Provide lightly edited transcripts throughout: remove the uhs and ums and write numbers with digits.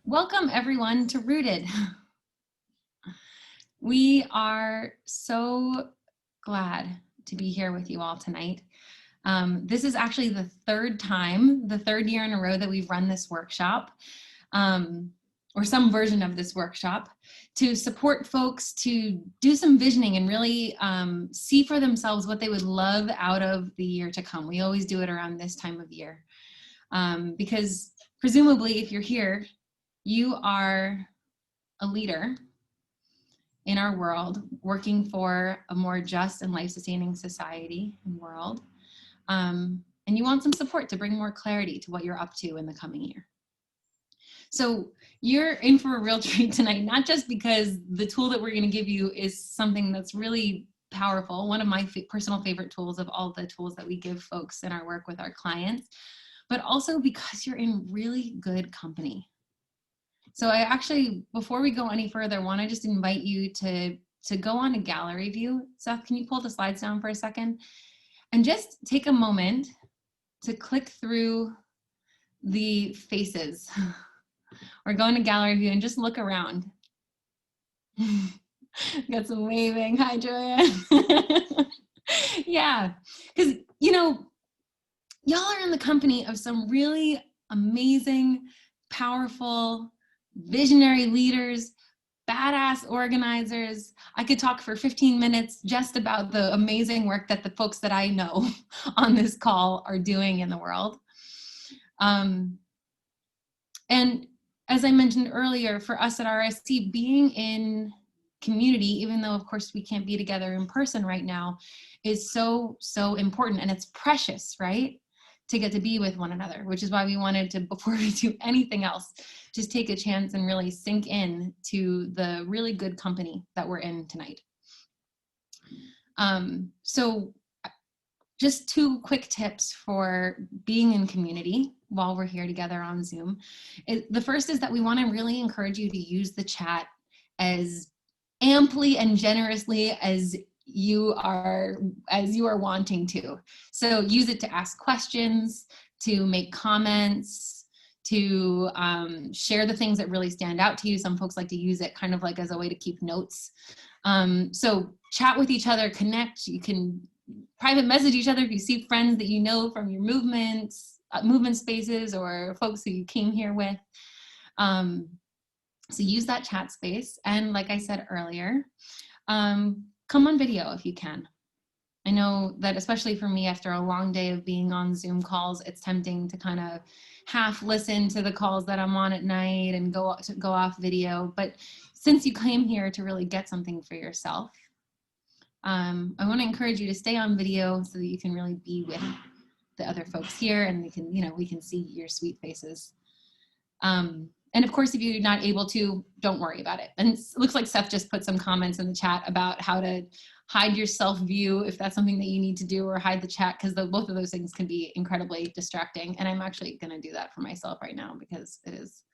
Welcome everyone to Rooted. We are so glad to be here with you all tonight. This is actually the third year in a row that we've run this workshop, or some version of this workshop, to support folks to do some visioning and really see for themselves what they would love out of the year to come. We always do it around this time of year, because presumably if you're here, you are a leader in our world, working for a more just and life-sustaining society and world. And you want some support to bring more clarity to what you're up to in the coming year. So you're in for a real treat tonight, not just because the tool that we're going to give you is something that's really powerful, one of my personal favorite tools of all the tools that we give folks in our work with our clients, but also because you're in really good company. So I actually, before we go any further, want to just invite you to go on a gallery view. Seth, can you pull the slides down for a second? And just take a moment to click through the faces. Or go into gallery view and just look around. Got some waving. Hi, Joanne. Yeah, because, you know, y'all are in the company of some really amazing, powerful, visionary leaders, badass organizers. I could talk for 15 minutes just about the amazing work that the folks that I know on this call are doing in the world. And as I mentioned earlier, for us at RSC, being in community, even though of course we can't be together in person right now, is so, so important, and it's precious, right? To get to be with one another, which is why we wanted to, before we do anything else, just take a chance and really sink in to the really good company that we're in tonight. So just two quick tips for being in community while we're here together on Zoom. The first is that we want to really encourage you to use the chat as amply and generously as you are wanting to. So use it to ask questions, to make comments, to share the things that really stand out to you. Some folks like to use it kind of like as a way to keep notes. So chat with each other, connect. You can private message each other if you see friends that you know from your movement spaces or folks who you came here with. So use that chat space. And like I said earlier, come on video if you can. I know that especially for me, after a long day of being on Zoom calls, it's tempting to kind of half listen to the calls that I'm on at night and go off video. But since you came here to really get something for yourself, I want to encourage you to stay on video so that you can really be with the other folks here, and we can see your sweet faces. And of course, if you're not able to, don't worry about it. And it looks like Seth just put some comments in the chat about how to hide your self view if that's something that you need to do, or hide the chat, because both of those things can be incredibly distracting. And I'm actually going to do that for myself right now because it is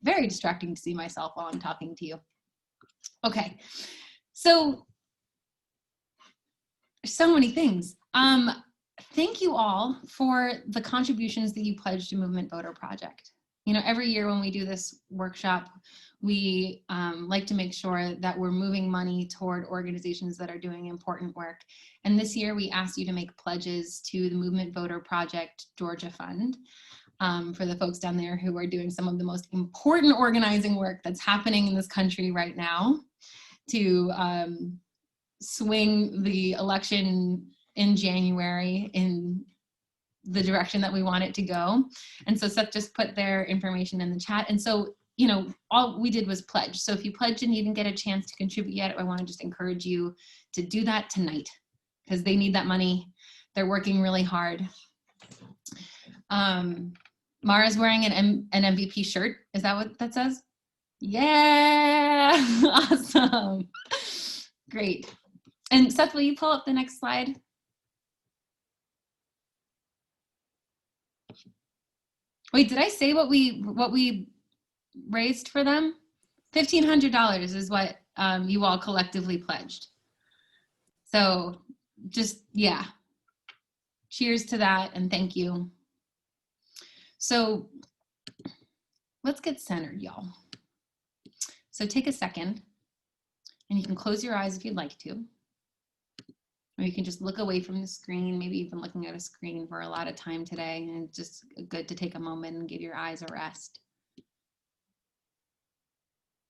very distracting to see myself while I'm talking to you. Okay, so many things. Thank you all for the contributions that you pledged to Movement Voter Project. You know, every year when we do this workshop, we like to make sure that we're moving money toward organizations that are doing important work. And this year we asked you to make pledges to the Movement Voter Project Georgia Fund, for the folks down there who are doing some of the most important organizing work that's happening in this country right now to swing the election in January in the direction that we want it to go. And so Seth just put their information in the chat. And so, you know, all we did was pledge. So if you pledged and you didn't get a chance to contribute yet, I want to just encourage you to do that tonight, because they need that money. They're working really hard. Mara's wearing an MVP shirt. Is that what that says? Yeah, awesome. Great. And Seth, will you pull up the next slide? Wait, did I say what we raised for them? $1,500 is what you all collectively pledged. So just, yeah, cheers to that and thank you. So let's get centered, y'all. So take a second, and you can close your eyes if you'd like to. Or you can just look away from the screen. Maybe you've been looking at a screen for a lot of time today, and it's just good to take a moment and give your eyes a rest.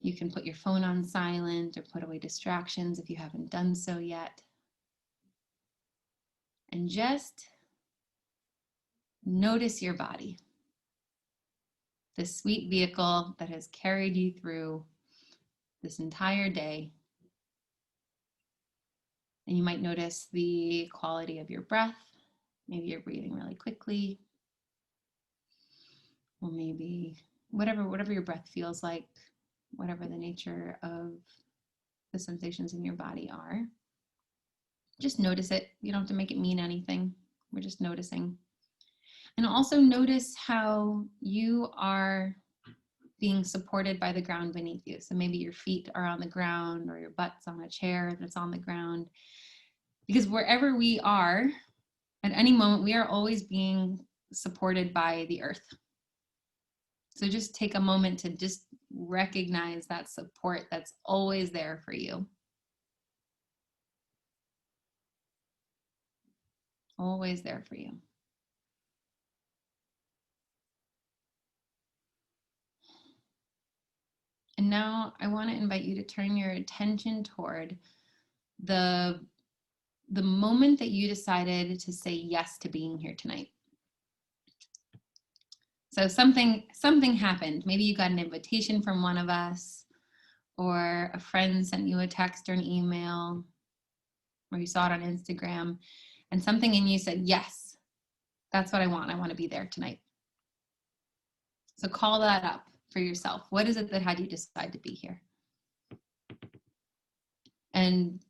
You can put your phone on silent or put away distractions if you haven't done so yet. And just notice your body, this sweet vehicle that has carried you through this entire day. And you might notice the quality of your breath. Maybe you're breathing really quickly, or maybe whatever your breath feels like, whatever the nature of the sensations in your body are. Just notice it. You don't have to make it mean anything. We're just noticing. And also notice how you are being supported by the ground beneath you. So maybe your feet are on the ground or your butt's on a chair that's on the ground. Because wherever we are, at any moment, we are always being supported by the earth. So just take a moment to just recognize that support that's always there for you. Always there for you. And now I want to invite you to turn your attention toward the moment that you decided to say yes to being here tonight. So something happened. Maybe you got an invitation from one of us, or a friend sent you a text or an email, or you saw it on Instagram, and something in you said, yes, that's what I want. I want to be there tonight. So call that up for yourself. What is it that had you decide to be here? And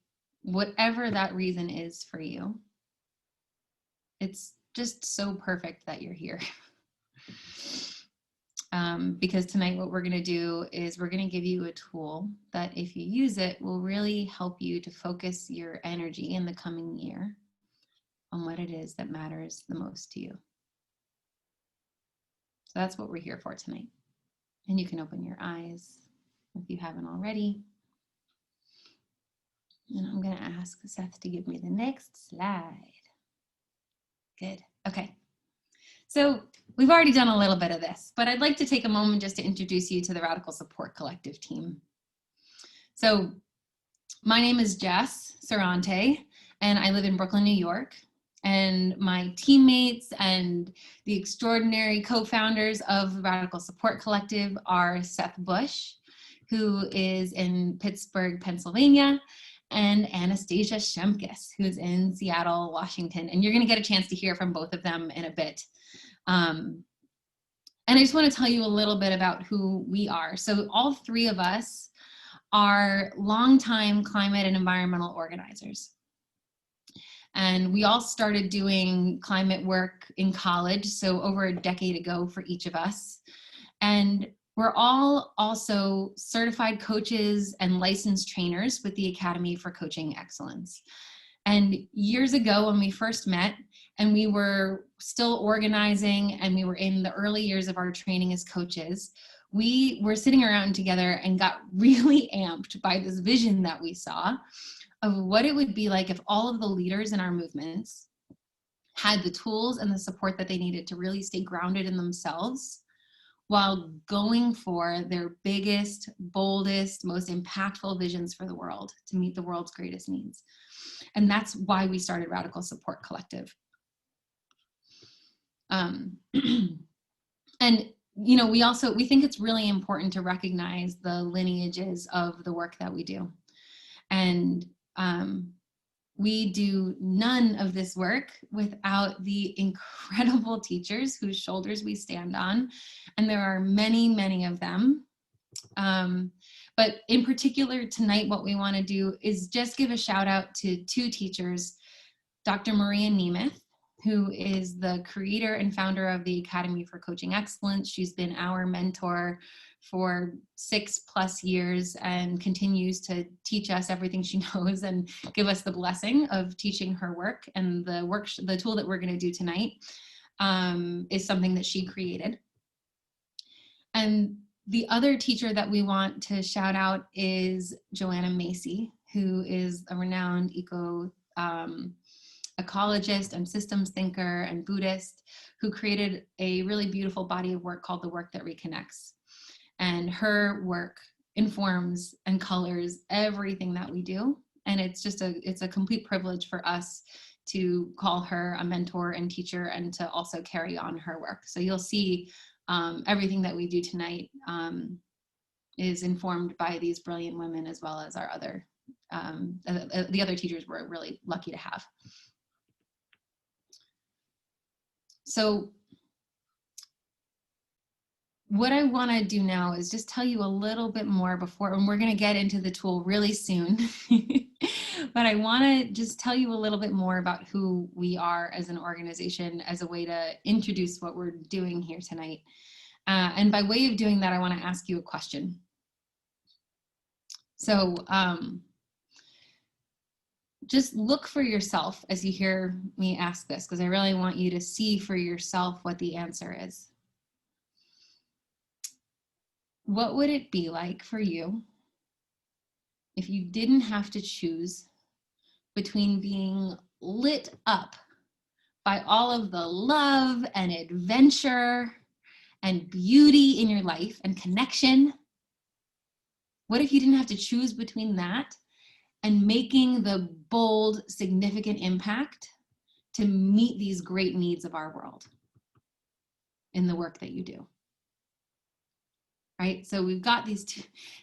whatever that reason is for you, it's just so perfect that you're here. Because tonight what we're going to do is we're going to give you a tool that, if you use it, will really help you to focus your energy in the coming year on what it is that matters the most to you. So that's what we're here for tonight. And you can open your eyes if you haven't already. And I'm going to ask Seth to give me the next slide. Good. Okay. So we've already done a little bit of this, but I'd like to take a moment just to introduce you to the Radical Support Collective team. So my name is Jess Sarante, and I live in Brooklyn, New York. And my teammates and the extraordinary co-founders of Radical Support Collective are Seth Bush, who is in Pittsburgh, Pennsylvania, and Anastasia Shemkis, who's in Seattle, Washington. And you're going to get a chance to hear from both of them in a bit. And I just want to tell you a little bit about who we are. So all three of us are longtime climate and environmental organizers. And we all started doing climate work in college, so over a decade ago for each of us. And we're all also certified coaches and licensed trainers with the Academy for Coaching Excellence. And years ago when we first met, and we were still organizing and we were in the early years of our training as coaches, we were sitting around together and got really amped by this vision that we saw of what it would be like if all of the leaders in our movements had the tools and the support that they needed to really stay grounded in themselves while going for their biggest, boldest, most impactful visions for the world to meet the world's greatest needs. And that's why we started Radical Support Collective. And, you know, we think it's really important to recognize the lineages of the work that we do. And we do none of this work without the incredible teachers whose shoulders we stand on. And there are many, many of them. But in particular tonight, what we want to do is just give a shout out to two teachers, Dr. Maria Nemeth, who is the creator and founder of the Academy for Coaching Excellence. She's been our mentor for 6+ years and continues to teach us everything she knows and give us the blessing of teaching her work. And the tool that we're going to do tonight is something that she created. And the other teacher that we want to shout out is Joanna Macy, who is a renowned ecologist and systems thinker and Buddhist, who created a really beautiful body of work called The Work That Reconnects. And her work informs and colors everything that we do. And it's a complete privilege for us to call her a mentor and teacher and to also carry on her work. So you'll see everything that we do tonight is informed by these brilliant women, as well as our other, the other teachers we're really lucky to have. So what I want to do now is just tell you a little bit more before, and we're going to get into the tool really soon, but I want to just tell you a little bit more about who we are as an organization as a way to introduce what we're doing here tonight. And by way of doing that, I want to ask you a question. So just look for yourself as you hear me ask this, because I really want you to see for yourself what the answer is. What would it be like for you if you didn't have to choose between being lit up by all of the love and adventure and beauty in your life and connection? What if you didn't have to choose between that and making the bold, significant impact to meet these great needs of our world in the work that you do? Right? So we've got these two,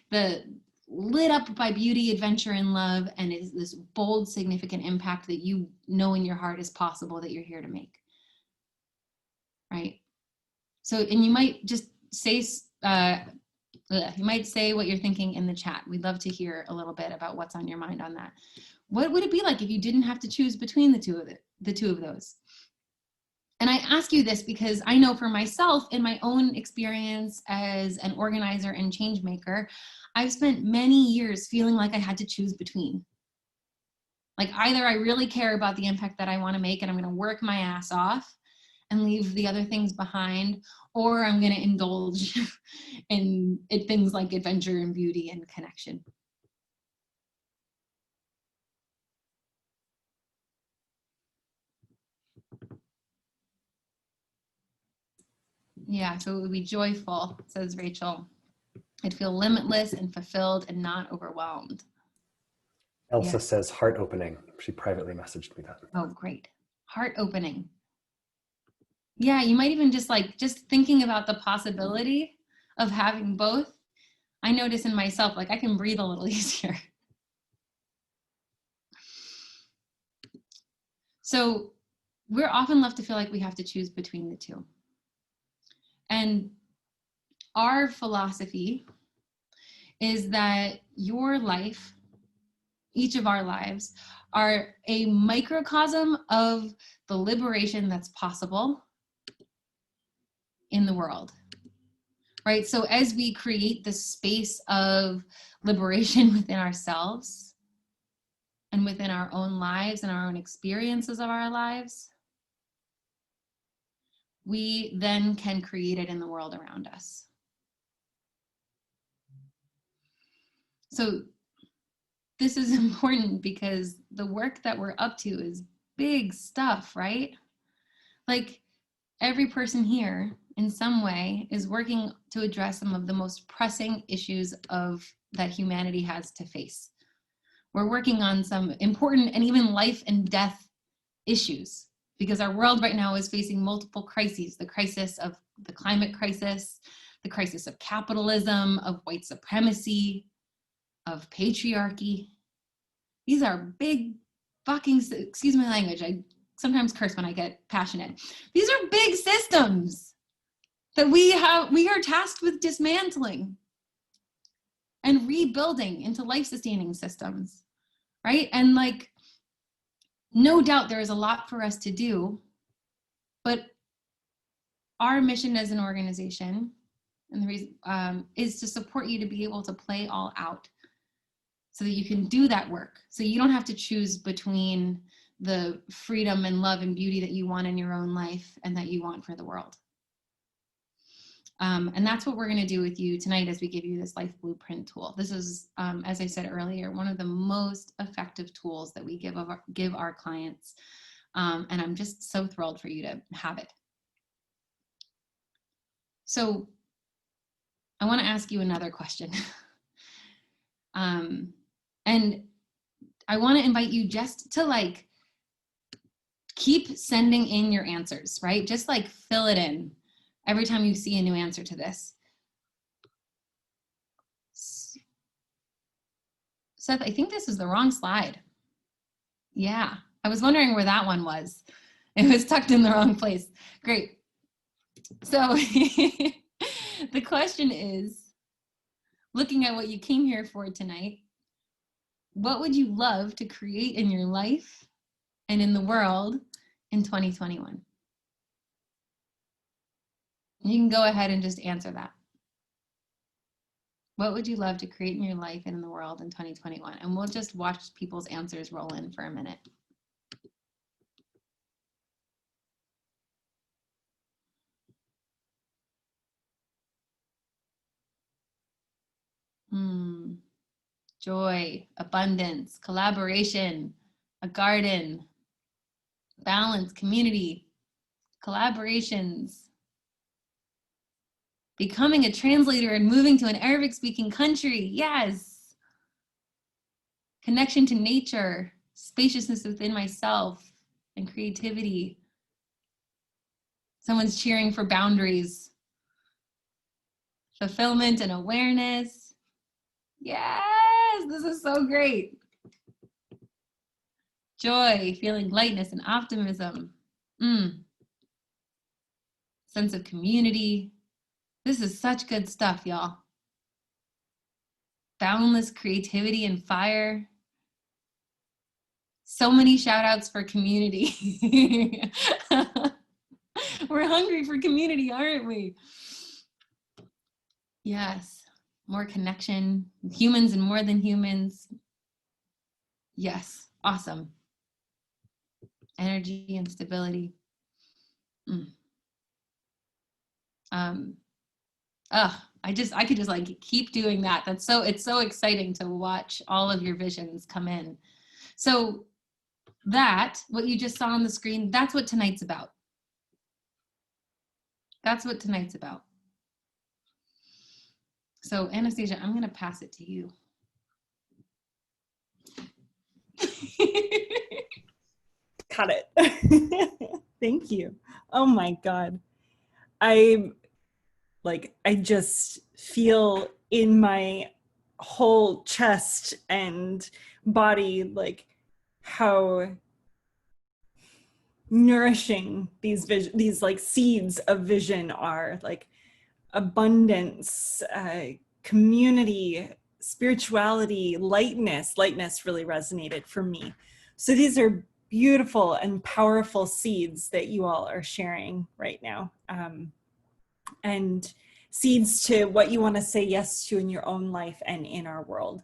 the lit up by beauty, adventure, and love, and is this bold, significant impact that you know in your heart is possible that you're here to make. Right? So, and you might just say, you might say what you're thinking in the chat. We'd love to hear a little bit about what's on your mind on that. What would it be like if you didn't have to choose between the two of those? And I ask you this because I know for myself, in my own experience as an organizer and change maker, I've spent many years feeling like I had to choose between. Like either I really care about the impact that I want to make and I'm going to work my ass off and leave the other things behind, or I'm going to indulge in things like adventure and beauty and connection. Yeah, so it would be joyful, says Rachel. I'd feel limitless and fulfilled and not overwhelmed. Elsa says heart opening. She privately messaged me that. Oh, great. Heart opening. Yeah, you might even just thinking about the possibility of having both. I notice in myself, like I can breathe a little easier. So we're often left to feel like we have to choose between the two. And our philosophy is that your life, each of our lives, are a microcosm of the liberation that's possible in the world, right? So as we create this space of liberation within ourselves and within our own lives and our own experiences of our lives, we then can create it in the world around us. So this is important because the work that we're up to is big stuff, right? Like every person here in some way is working to address some of the most pressing issues that humanity has to face. We're working on some important and even life and death issues because our world right now is facing multiple crises: the crisis of the climate crisis, the crisis of capitalism, of white supremacy, of patriarchy. These are big fucking, excuse my language, I sometimes curse when I get passionate. These are big systems that we are tasked with dismantling and rebuilding into life-sustaining systems, right? And like, no doubt there is a lot for us to do, but our mission as an organization, and the reason is to support you to be able to play all out so that you can do that work. So you don't have to choose between the freedom and love and beauty that you want in your own life and that you want for the world. And that's what we're going to do with you tonight as we give you this life blueprint tool. This is, as I said earlier, one of the most effective tools that we give our clients. And I'm just so thrilled for you to have it. So I want to ask you another question. And I want to invite you just to like keep sending in your answers, right? Just like fill it in every time you see a new answer to this. Seth, I think this is the wrong slide. Yeah, I was wondering where that one was. It was tucked in the wrong place. Great. So the question is, looking at what you came here for tonight, what would you love to create in your life and in the world in 2021? You can go ahead and just answer that. What would you love to create in your life and in the world in 2021? And we'll just watch people's answers roll in for a minute. Joy, abundance, collaboration, a garden, balance, community, collaborations, becoming a translator and moving to an Arabic-speaking country. Yes. Connection to nature, spaciousness within myself, and creativity. Someone's cheering for boundaries. Fulfillment and awareness. Yes, this is so great. Joy, feeling lightness and optimism. Sense of community. This is such good stuff, y'all. Boundless creativity and fire. So many shout outs for community. We're hungry for community, aren't we? Yes, more connection, humans and more than humans. Yes, awesome. Energy and stability. I could just like keep doing that. It's so exciting to watch all of your visions come in. So what you just saw on the screen, that's what tonight's about. That's what tonight's about. So Anastasia, I'm gonna pass it to you. Cut it. Thank you. Oh my God. I just feel in my whole chest and body like how nourishing these like seeds of vision are, like abundance, community, spirituality, lightness really resonated for me. So these are beautiful and powerful seeds that you all are sharing right now. And seeds to what you want to say yes to in your own life and in our world.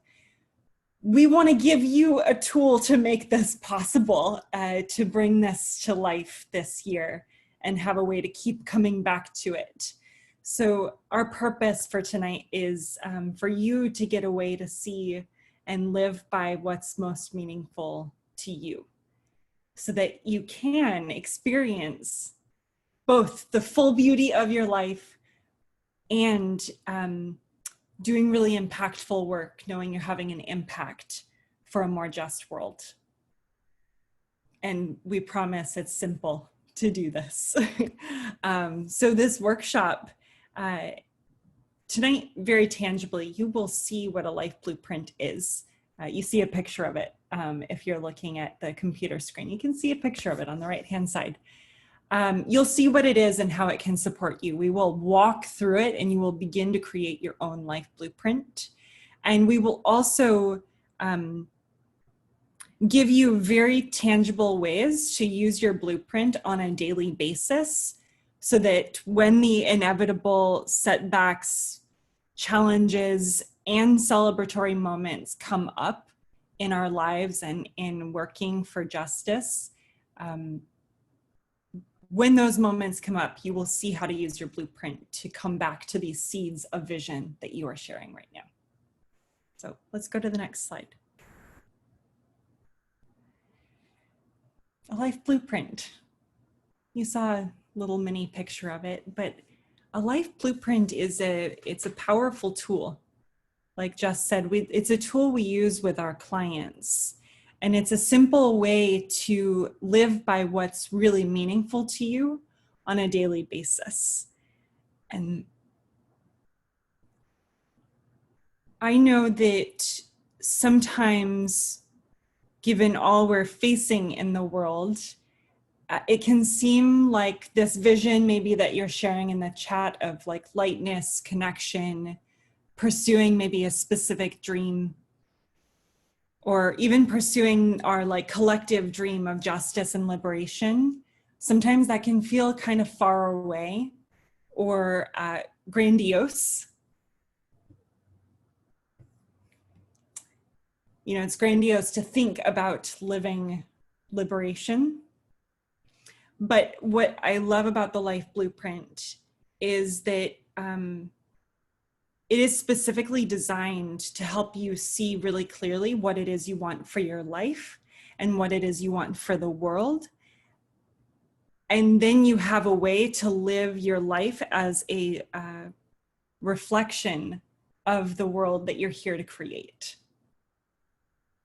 We want to give you a tool to make this possible, to bring this to life this year and have a way to keep coming back to it. So our purpose for tonight is for you to get a way to see and live by what's most meaningful to you, so that you can experience both the full beauty of your life and doing really impactful work, knowing you're having an impact for a more just world. And we promise it's simple to do this. So this workshop, tonight, very tangibly, you will see what a life blueprint is. You see a picture of it. If you're looking at the computer screen, you can see a picture of it on the right-hand side. You'll see what it is and how it can support you. We will walk through it and you will begin to create your own life blueprint. And we will also give you very tangible ways to use your blueprint on a daily basis, so that when the inevitable setbacks, challenges, and celebratory moments come up in our lives and in working for justice, when those moments come up, you will see how to use your blueprint to come back to these seeds of vision that you are sharing right now. So let's go to the next slide. A life blueprint. You saw a little mini picture of it, but a life blueprint is it's a powerful tool. Like Jess said, it's a tool we use with our clients. And it's a simple way to live by what's really meaningful to you on a daily basis. And I know that sometimes, given all we're facing in the world, it can seem like this vision maybe that you're sharing in the chat of like lightness, connection, pursuing maybe a specific dream, or even pursuing our like collective dream of justice and liberation. Sometimes that can feel kind of far away or grandiose. You know, it's grandiose to think about living liberation. But what I love about the Life Blueprint is that it is specifically designed to help you see really clearly what it is you want for your life and what it is you want for the world. And then you have a way to live your life as a reflection of the world that you're here to create.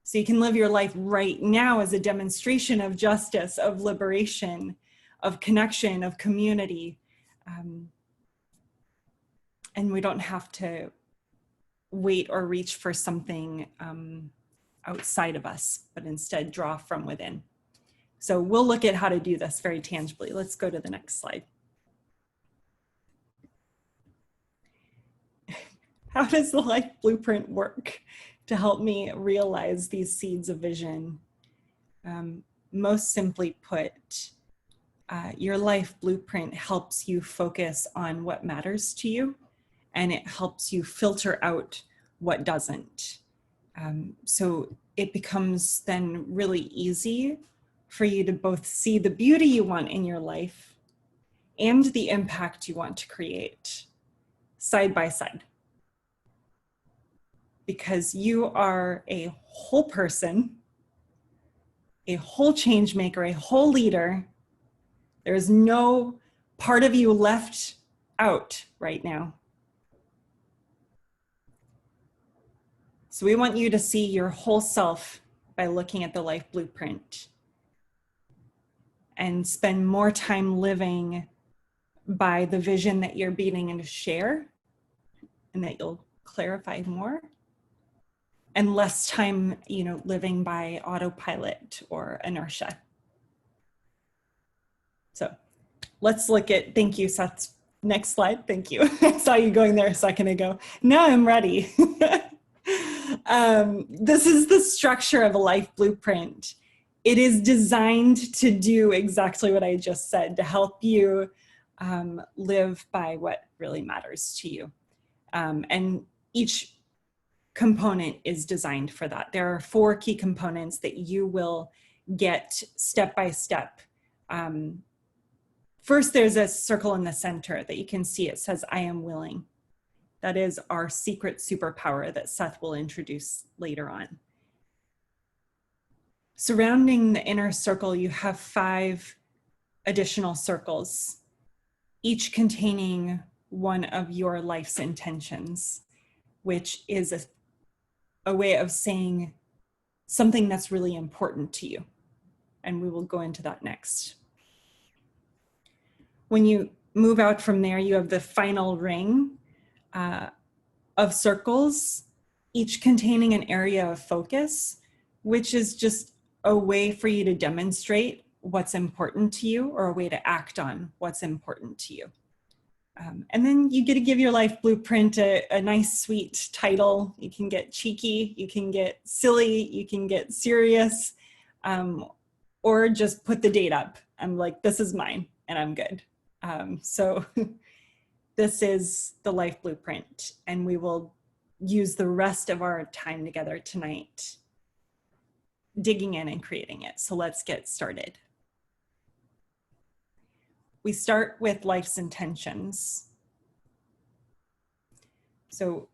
So you can live your life right now as a demonstration of justice, of liberation, of connection, of community. And we don't have to wait or reach for something outside of us, but instead draw from within. So we'll look at how to do this very tangibly. Let's go to the next slide. How does the Life Blueprint work to help me realize these seeds of vision? Most simply put, your Life Blueprint helps you focus on what matters to you, and it helps you filter out what doesn't. So it becomes then really easy for you to both see the beauty you want in your life and the impact you want to create side by side. Because you are a whole person, a whole change maker, a whole leader. There's no part of you left out right now. So we want you to see your whole self by looking at the Life Blueprint and spend more time living by the vision that you're beginning to share and that you'll clarify more, and less time, living by autopilot or inertia. So let's look at, thank you, Seth. Next slide, thank you. I saw you going there a second ago. Now I'm ready. This is the structure of a Life Blueprint. It is designed to do exactly what I just said, to help you live by what really matters to you. And each component is designed for that. There are 4 key components that you will get step by step. First, there's a circle in the center that you can see. It says, I am willing. That is our secret superpower that Seth will introduce later on. Surrounding the inner circle, you have 5 additional circles, each containing one of your life's intentions, which is a way of saying something that's really important to you. And we will go into that next. When you move out from there, you have the final ring of circles, each containing an area of focus, which is just a way for you to demonstrate what's important to you, or a way to act on what's important to you. And then you get to give your Life Blueprint a nice, sweet title. You can get cheeky, you can get silly, you can get serious, or just put the date up. I'm like, this is mine, and I'm good. So this is the Life Blueprint, and we will use the rest of our time together tonight digging in and creating it. So let's get started. we start with life's intentions. So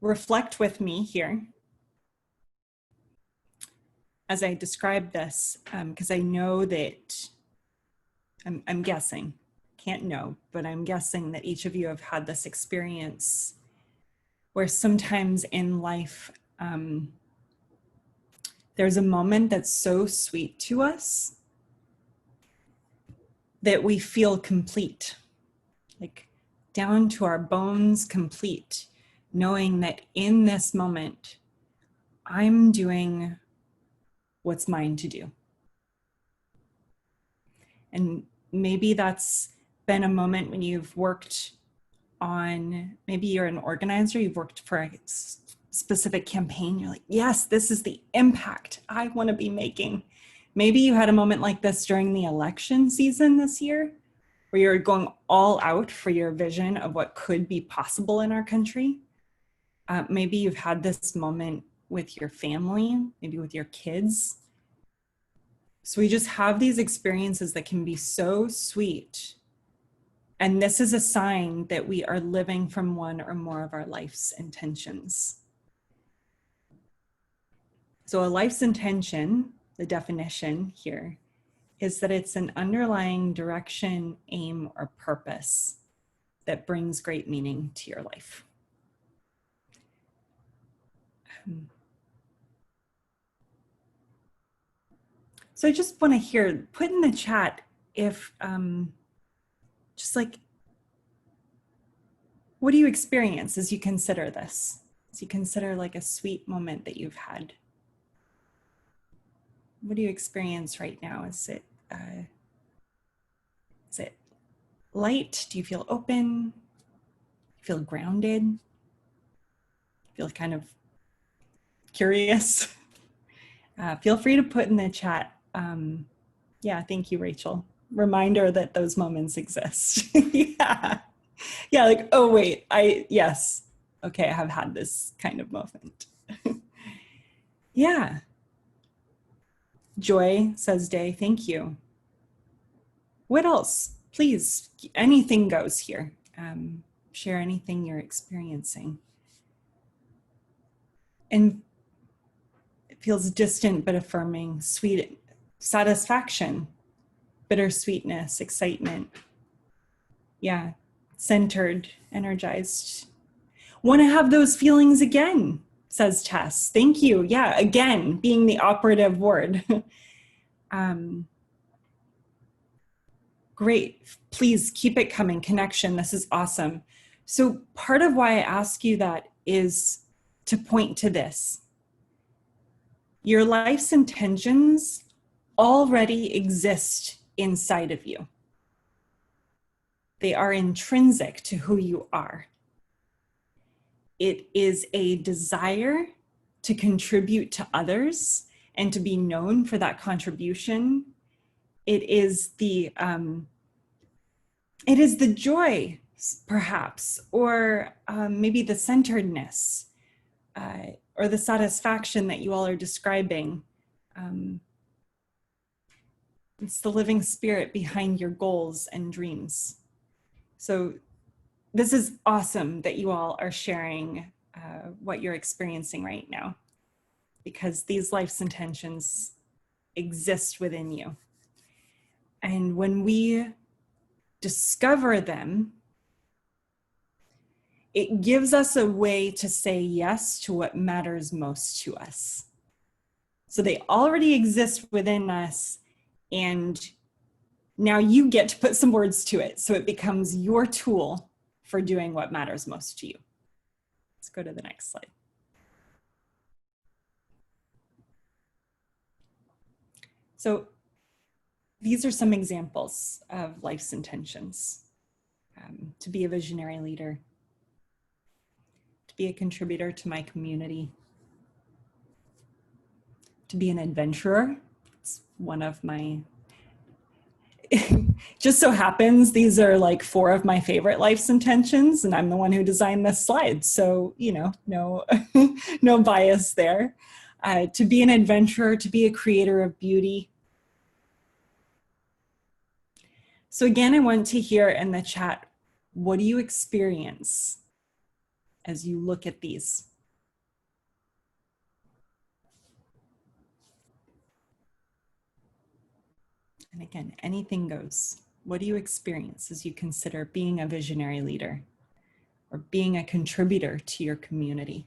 reflect with me here as I describe this, because I know that, I'm guessing, can't know, but I'm guessing that each of you have had this experience where sometimes in life, there's a moment that's so sweet to us that we feel complete, like down to our bones complete, knowing that in this moment, I'm doing what's mine to do. And maybe that's been a moment when you've worked on, maybe you're an organizer, you've worked for a specific campaign, you're like, yes, this is the impact I want to be making. Maybe you had a moment like this during the election season this year, where you're going all out for your vision of what could be possible in our country. Maybe you've had this moment with your family, maybe with your kids. So we just have these experiences that can be so sweet. And this is a sign that we are living from one or more of our life's intentions. So a life's intention, the definition here, is that it's an underlying direction, aim, or purpose that brings great meaning to your life. So I just want to hear, put in the chat if, just like, what do you experience as you consider this? As you consider like a sweet moment that you've had? What do you experience right now? Is it light? Do you feel open? Feel grounded? Feel kind of curious? Feel free to put in the chat. Yeah, thank you, Rachel. Reminder that those moments exist. Yeah. Yeah, like, oh wait, yes. Okay, I have had this kind of moment. Yeah. Joy says, Day, thank you. What else? Please, anything goes here. Share anything you're experiencing. And it feels distant but affirming, sweet satisfaction, bittersweetness, excitement. Yeah, centered, energized. Want to have those feelings again, says Tess. Thank you. Yeah, again, being the operative word. Great. Please keep it coming. Connection. This is awesome. So part of why I ask you that is to point to this. Your life's intentions already exist inside of you. They are intrinsic to who you are. It is a desire to contribute to others and to be known for that contribution. It is the joy, perhaps, or maybe the centeredness, or the satisfaction that you all are describing. It's the living spirit behind your goals and dreams. So this is awesome that you all are sharing what you're experiencing right now, because these life's intentions exist within you. And when we discover them, it gives us a way to say yes to what matters most to us. So they already exist within us, and now you get to put some words to it. So it becomes your tool for doing what matters most to you. Let's go to the next slide. So these are some examples of life's intentions. To be a visionary leader, to be a contributor to my community, to be an adventurer. It's one of my, just so happens these are like 4 of my favorite life's intentions, and I'm the one who designed this slide. So, you know, no, no bias there. To be an adventurer, to be a creator of beauty. So again, I want to hear in the chat, what do you experience as you look at these? And again, anything goes. What do you experience as you consider being a visionary leader or being a contributor to your community?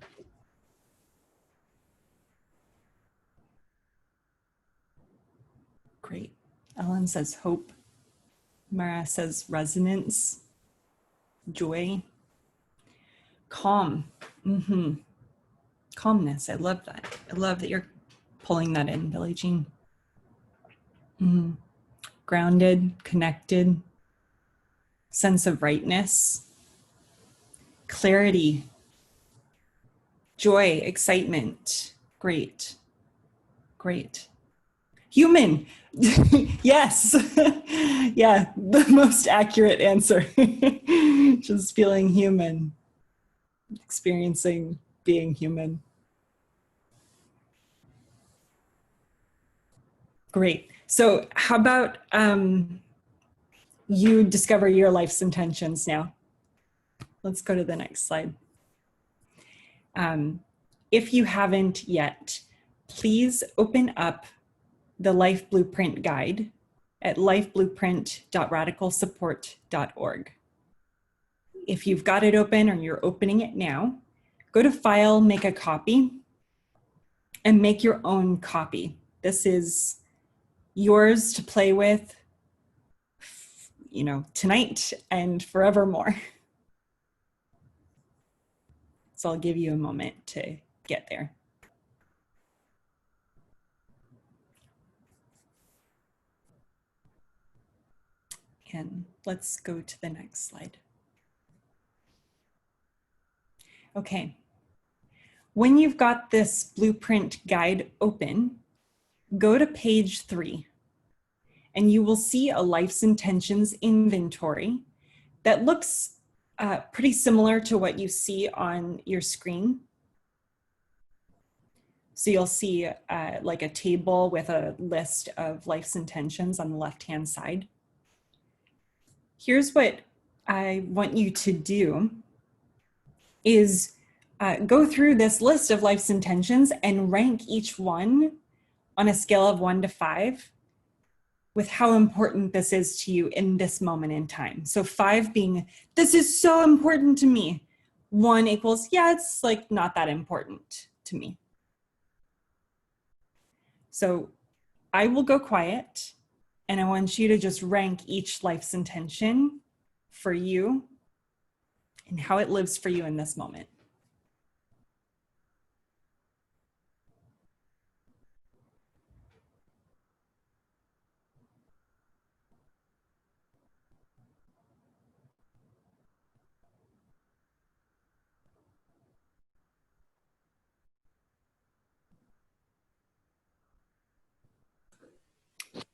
Great. Ellen says hope. Mara says resonance, joy, calm. Calmness. I love that. I love that you're pulling that in, Billie Jean. Grounded, connected, sense of rightness, clarity, joy, excitement. Great. Great. Human. Yes. Yeah, the most accurate answer. Just feeling human, experiencing being human. Great. So how about you discover your life's intentions now? Let's go to the next slide. If you haven't yet, please open up the Life Blueprint Guide at lifeblueprint.radicalsupport.org. If you've got it open or you're opening it now, go to File, make a copy, and make your own copy. This is yours to play with, you know, tonight and forevermore. So I'll give you a moment to get there. And let's go to the next slide. Okay. When you've got this blueprint guide open, go to page 3, and you will see a life's intentions inventory that looks pretty similar to what you see on your screen. So you'll see like a table with a list of life's intentions on the left-hand side. Here's what I want you to do is go through this list of life's intentions and rank each one on a scale of 1 to 5 with how important this is to you in this moment in time. So 5 being, this is so important to me. 1 equals, yeah, it's like not that important to me. So I will go quiet, and I want you to just rank each life's intention for you and how it lives for you in this moment.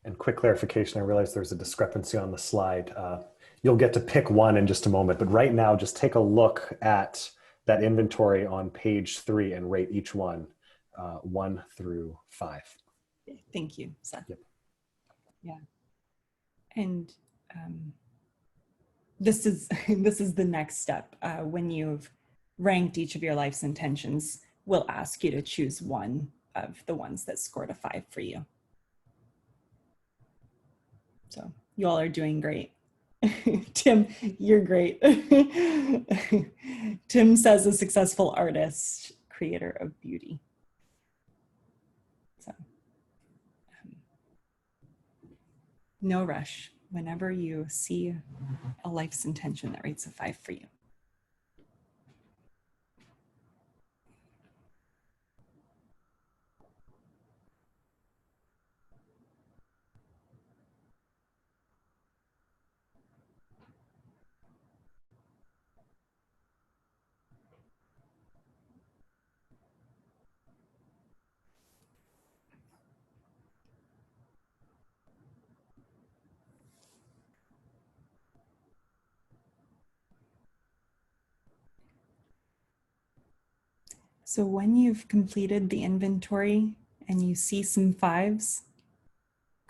And quick clarification, I realize there's a discrepancy on the slide. You'll get to pick one in just a moment, but right now just take a look at that inventory on page 3 and rate each one 1 through 5. Thank you, Seth. Yep. Yeah. And this is the next step. When you've ranked each of your life's intentions, we'll ask you to choose one of the ones that scored a 5 for you. So you all are doing great. Tim, you're great. Tim says a successful artist, creator of beauty. So no rush. Whenever you see a life's intention that rates a 5 for you. So when you've completed the inventory and you see some 5s,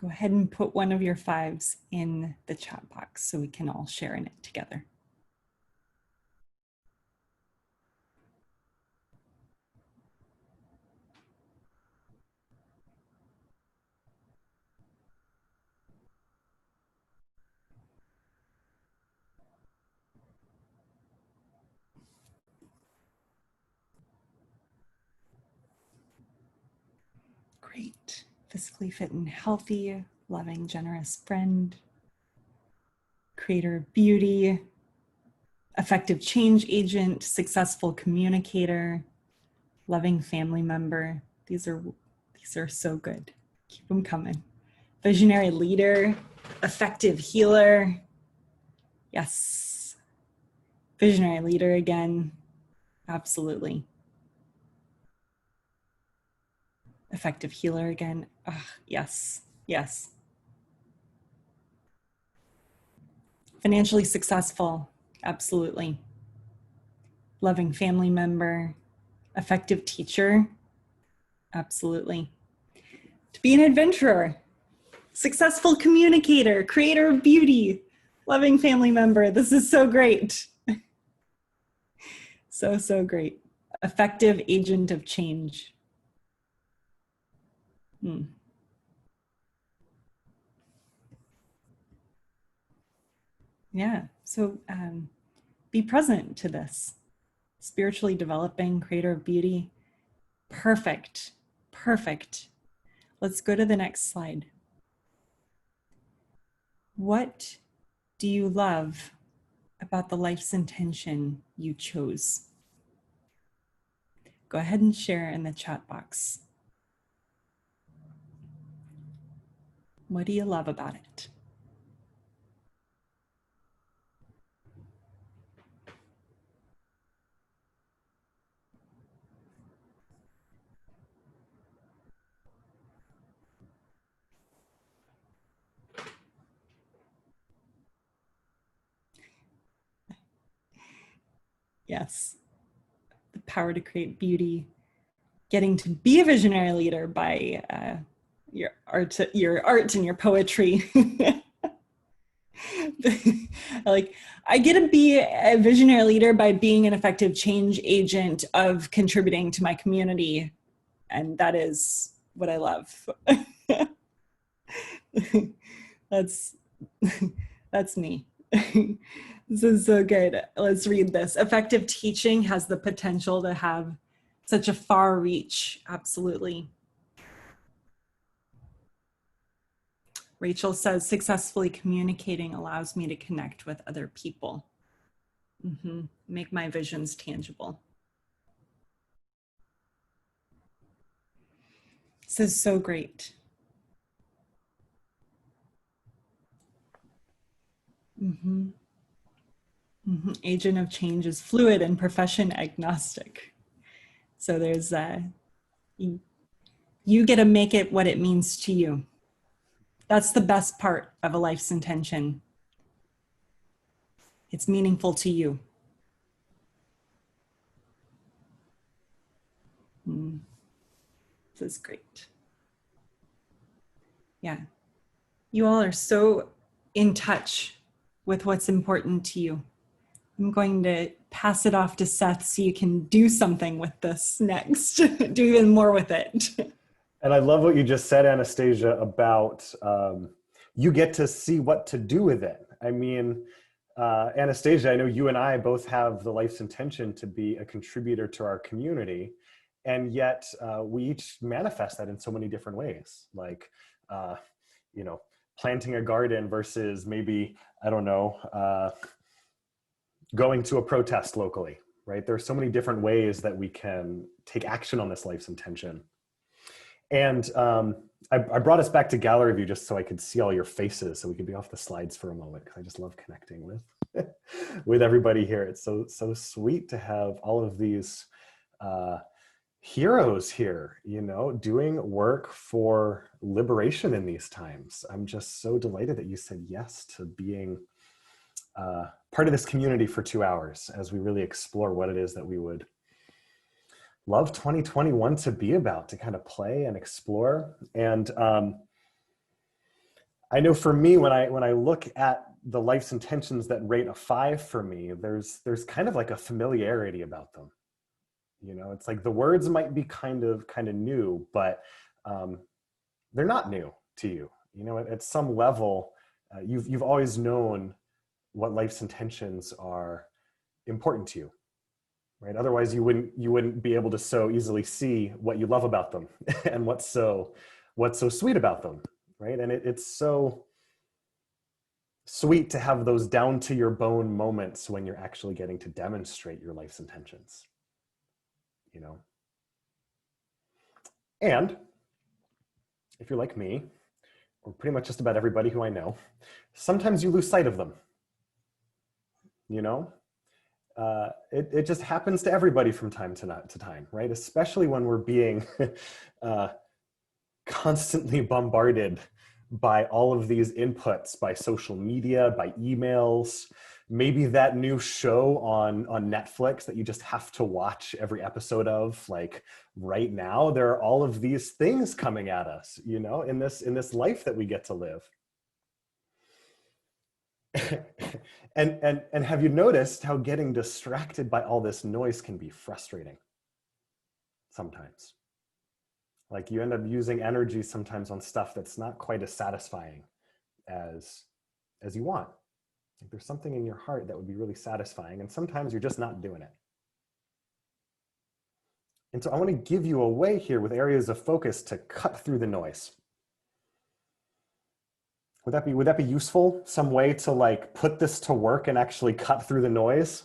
Go ahead and put one of your 5s in the chat box so we can all share in it together. Great. Physically fit and healthy, loving, generous friend, creator of beauty, effective change agent, successful communicator, loving family member. These are so good. Keep them coming. Visionary leader, effective healer. Yes. Visionary leader again. Absolutely. Effective healer again. Oh, yes. Yes. Financially successful. Absolutely. Loving family member. Effective teacher. Absolutely. To be an adventurer. Successful communicator. Creator of beauty. Loving family member. This is so great. So great. Effective agent of change. Yeah, so be present to this. Spiritually developing, creator of beauty. Perfect, perfect. Let's go to the next slide. What do you love about the life's intention you chose? Go ahead and share in the chat box. What do you love about it? Yes, the power to create beauty, getting to be a visionary leader by your art and your poetry. Like, I get to be a visionary leader by being an effective change agent of contributing to my community. And that is what I love. That's me. This is so good. Let's read this. Effective teaching has the potential to have such a far reach. Absolutely. Rachel says, successfully communicating allows me to connect with other people. Make my visions tangible. This is so great. Agent of change is fluid and profession agnostic. So there's you get to make it what it means to you. That's the best part of a life's intention. It's meaningful to you. This is great. Yeah. You all are so in touch with what's important to you. I'm going to pass it off to Seth so you can do something with this next, do even more with it. And I love what you just said, Anastasia, about you get to see what to do with it. I mean, Anastasia, I know you and I both have the life's intention to be a contributor to our community, and yet we each manifest that in so many different ways. Like, you know, planting a garden versus maybe, I don't know, going to a protest locally, right? There are so many different ways that we can take action on this life's intention. And I brought us back to gallery view just so I could see all your faces, so we could be off the slides for a moment, because I just love connecting with with everybody here. It's so sweet to have all of these heroes here, you know, doing work for liberation in these times. I'm just so delighted that you said yes to being part of this community for 2 hours as we really explore what it is that we would love 2021 to be about, to kind of play and explore. And I know for me, when I look at the life's intentions that rate a 5 for me, there's kind of like a familiarity about them. You know, it's like the words might be kind of new, but they're not new to you. You know, at some level, you've always known what life's intentions are important to you, right? Otherwise, you wouldn't be able to so easily see what you love about them and what's so sweet about them, right? And it's so sweet to have those down to your bone moments when you're actually getting to demonstrate your life's intentions, you know? And if you're like me, or pretty much just about everybody who I know, sometimes you lose sight of them, you know? It just happens to everybody from time to time, right? Especially when we're being constantly bombarded by all of these inputs, by social media, by emails, maybe that new show on Netflix that you just have to watch every episode of. Like right now, there are all of these things coming at us, you know, in this life that we get to live. and have you noticed how getting distracted by all this noise can be frustrating sometimes? Like you end up using energy sometimes on stuff that's not quite as satisfying as you want. Like there's something in your heart that would be really satisfying, and sometimes you're just not doing it. And so I want to give you a way here with areas of focus to cut through the noise. Would that be useful? Some way to like put this to work and actually cut through the noise?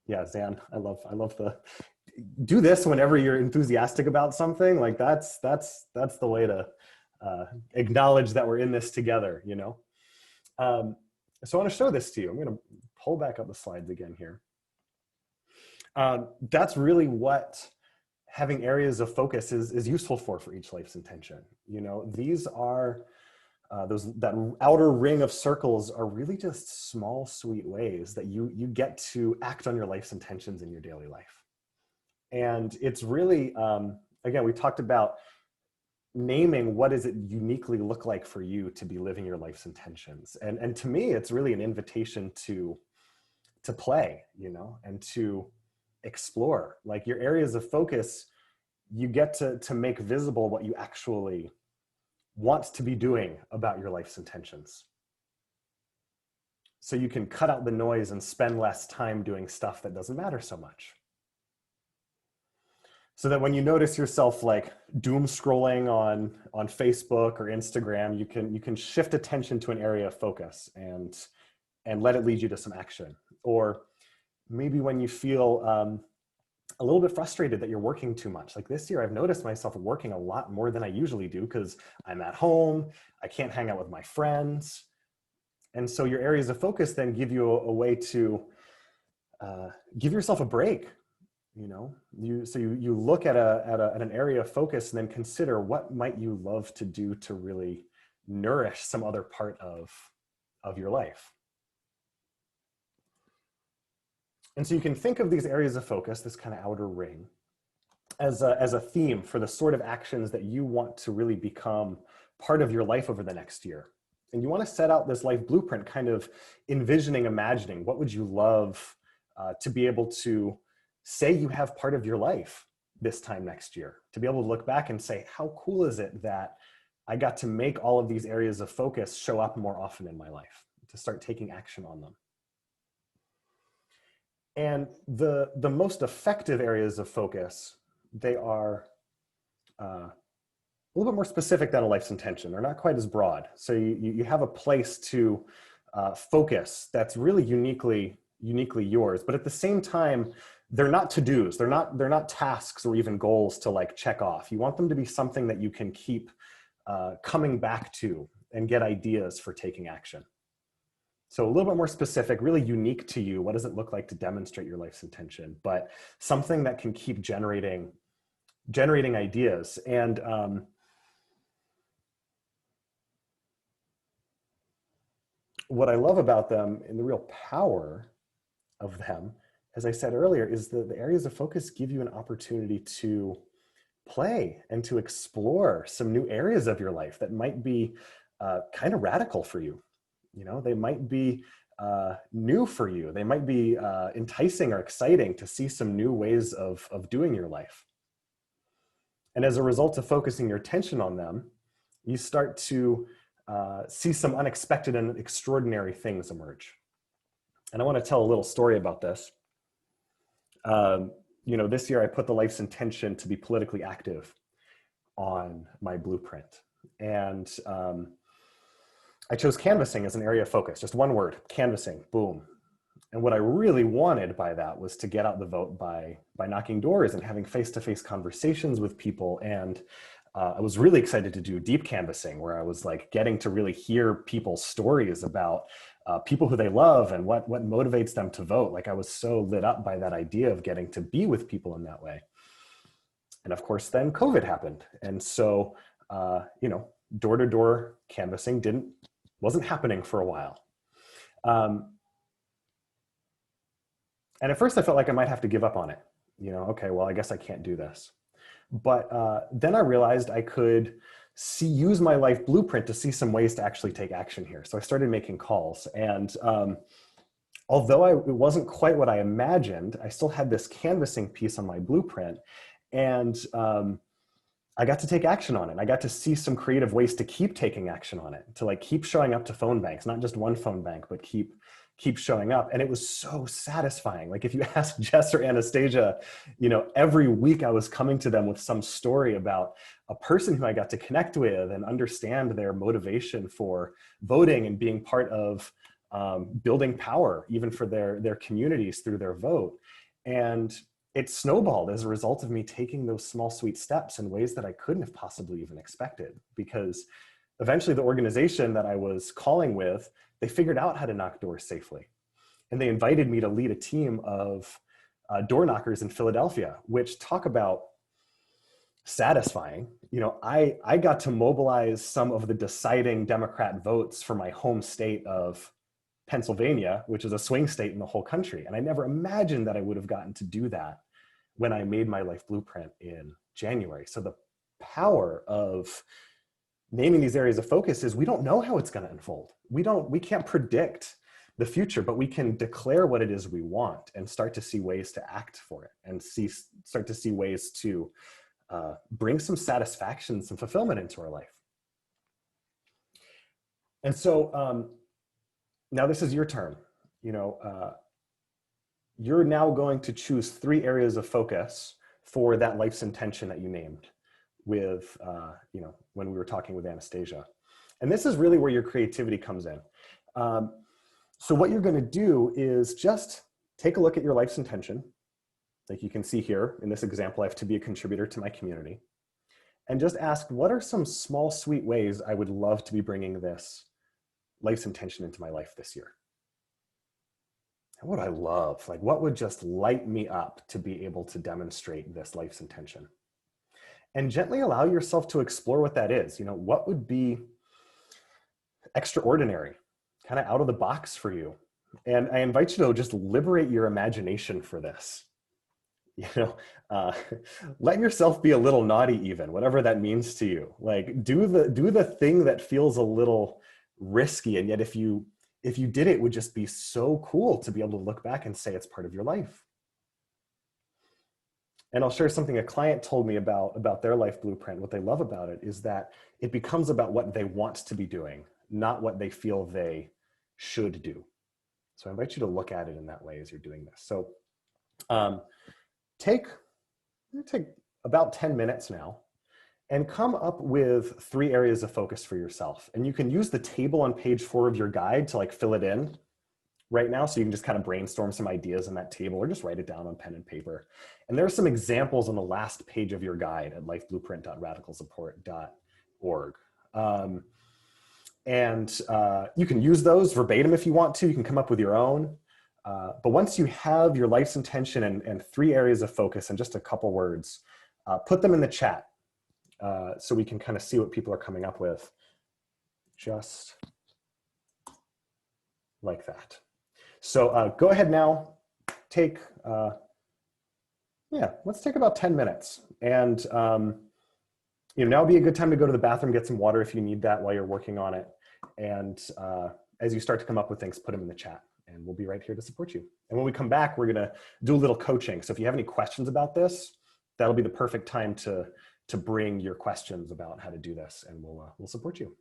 Yeah, Zan, I love the do this whenever you're enthusiastic about something. Like that's the way to acknowledge that we're in this together, you know? So I want to show this to you. I'm going to pull back up the slides again here. That's really what having areas of focus is useful for each life's intention. You know, these are that outer ring of circles are really just small, sweet ways that you get to act on your life's intentions in your daily life. And it's really, again, we talked about naming what does it uniquely look like for you to be living your life's intentions. And to me, it's really an invitation to play, you know, and to explore. Like your areas of focus, you get to make visible what you actually want to be doing about your life's intentions. So you can cut out the noise and spend less time doing stuff that doesn't matter so much. So that when you notice yourself like doom scrolling on Facebook or Instagram, you can shift attention to an area of focus and let it lead you to some action. Or maybe when you feel a little bit frustrated that you're working too much. Like this year, I've noticed myself working a lot more than I usually do because I'm at home, I can't hang out with my friends. And so your areas of focus then give you a way to give yourself a break. You know, you look at an area of focus and then consider what might you love to do to really nourish some other part of your life. And so you can think of these areas of focus, this kind of outer ring, as a theme for the sort of actions that you want to really become part of your life over the next year. And you want to set out this life blueprint, kind of envisioning, imagining, what would you love to be able to say you have part of your life this time next year, to be able to look back and say, how cool is it that I got to make all of these areas of focus show up more often in my life, to start taking action on them. And the most effective areas of focus, they are a little bit more specific than a life's intention. They're not quite as broad. So you have a place to focus that's really uniquely yours, but at the same time, they're not to-dos. They're not tasks or even goals to like check off. You want them to be something that you can keep coming back to and get ideas for taking action. So a little bit more specific, really unique to you. What does it look like to demonstrate your life's intention? But something that can keep generating ideas. And what I love about them and the real power of them, as I said earlier, is the areas of focus give you an opportunity to play and to explore some new areas of your life that might be kind of radical for you. You know, they might be new for you. They might be enticing or exciting to see some new ways of doing your life. And as a result of focusing your attention on them, you start to see some unexpected and extraordinary things emerge. And I want to tell a little story about this. You know, this year I put the life's intention to be politically active on my blueprint. And I chose canvassing as an area of focus, just one word, canvassing, boom. And what I really wanted by that was to get out the vote by knocking doors and having face-to-face conversations with people. And I was really excited to do deep canvassing, where I was like getting to really hear people's stories about people who they love and what motivates them to vote. Like, I was so lit up by that idea of getting to be with people in that way. And of course, then COVID happened. And so, you know, door-to-door canvassing wasn't happening for a while. And at first I felt like I might have to give up on it. You know, okay, well, I guess I can't do this. But then I realized I could use my life blueprint to see some ways to actually take action here. So I started making calls. And although it wasn't quite what I imagined, I still had this canvassing piece on my blueprint. And I got to take action on it. I got to see some creative ways to keep taking action on it, to like keep showing up to phone banks, not just one phone bank, but keep showing up. And it was so satisfying. Like, if you ask Jess or Anastasia, you know, every week I was coming to them with some story about a person who I got to connect with and understand their motivation for voting and being part of building power, even for their communities through their vote. And it snowballed as a result of me taking those small, sweet steps in ways that I couldn't have possibly even expected, because eventually the organization that I was calling with, they figured out how to knock doors safely. And they invited me to lead a team of door knockers in Philadelphia, which, talk about satisfying. You know, I got to mobilize some of the deciding Democrat votes for my home state of Pennsylvania, which is a swing state in the whole country. And I never imagined that I would have gotten to do that when I made my life blueprint in January. So the power of naming these areas of focus is, we don't know how it's going to unfold. We can't predict the future, but we can declare what it is we want and start to see ways to act for it, and start to see ways to bring some satisfaction, some fulfillment into our life. And so now this is your turn. You know, you're now going to choose 3 areas of focus for that life's intention that you named with, you know, when we were talking with Anastasia. And this is really where your creativity comes in. So what you're going to do is just take a look at your life's intention. Like you can see here in this example, I have to be a contributor to my community. And just ask, what are some small, sweet ways I would love to be bringing this life's intention into my life this year? And what I love, like what would just light me up to be able to demonstrate this life's intention? And gently allow yourself to explore what that is. You know, what would be extraordinary, kind of out of the box for you? And I invite you to just liberate your imagination for this. You know, let yourself be a little naughty, even, whatever that means to you. Like, do the thing that feels a little risky, and yet if you did it would just be so cool to be able to look back and say it's part of your life. And I'll share something a client told me about their life blueprint. What they love about it is that it becomes about what they want to be doing, not what they feel they should do. So I invite you to look at it in that way as you're doing this. So take about 10 minutes now and come up with 3 areas of focus for yourself. And you can use the table on page 4 of your guide to like fill it in right now. So you can just kind of brainstorm some ideas in that table, or just write it down on pen and paper. And there are some examples on the last page of your guide at lifeblueprint.radicalsupport.org. And you can use those verbatim if you want to. You can come up with your own. But once you have your life's intention and 3 areas of focus and just a couple words, put them in the chat so we can kind of see what people are coming up with. Just like that. So go ahead now, let's take about 10 minutes. And now would be a good time to go to the bathroom, get some water if you need that while you're working on it. And as you start to come up with things, put them in the chat and we'll be right here to support you. And when we come back, we're gonna do a little coaching. So if you have any questions about this, that'll be the perfect time to bring your questions about how to do this, and we'll support you.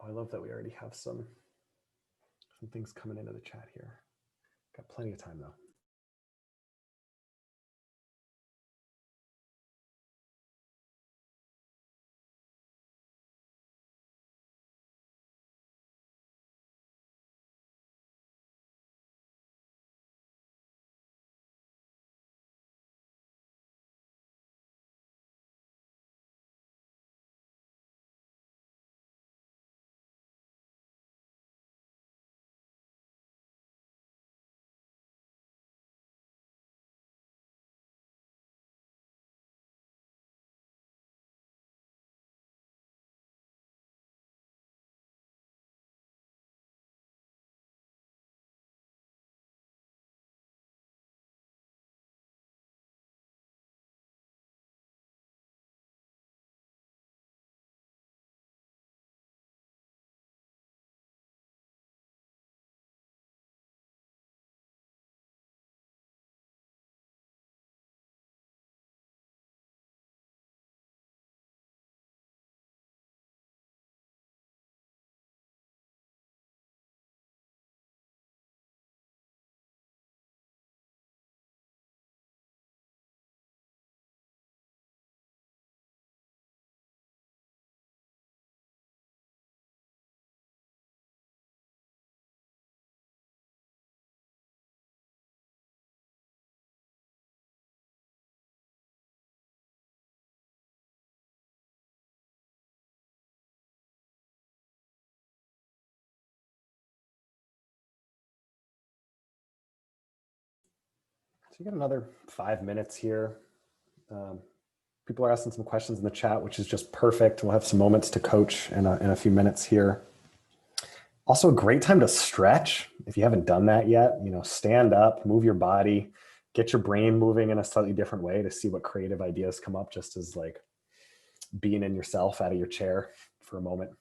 Oh, I love that we already have some things coming into the chat here. Got plenty of time though. So you got another 5 minutes here. People are asking some questions in the chat, which is just perfect. We'll have some moments to coach in a few minutes here. Also a great time to stretch. If you haven't done that yet, stand up, move your body, get your brain moving in a slightly different way to see what creative ideas come up, just as like being in yourself out of your chair for a moment.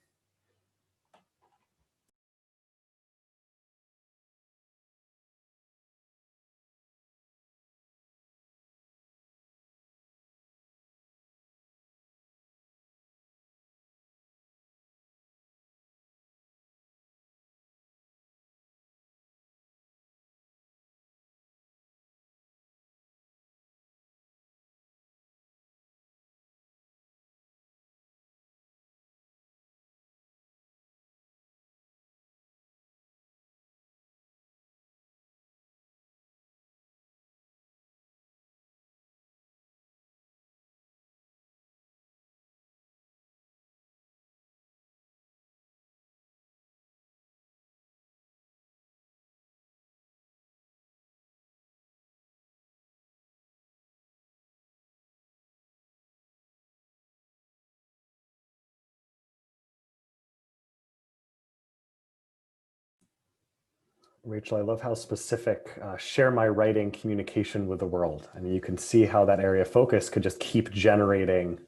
Rachel, I love how specific share my writing communication with the world. I mean, you can see how that area of focus could just keep generating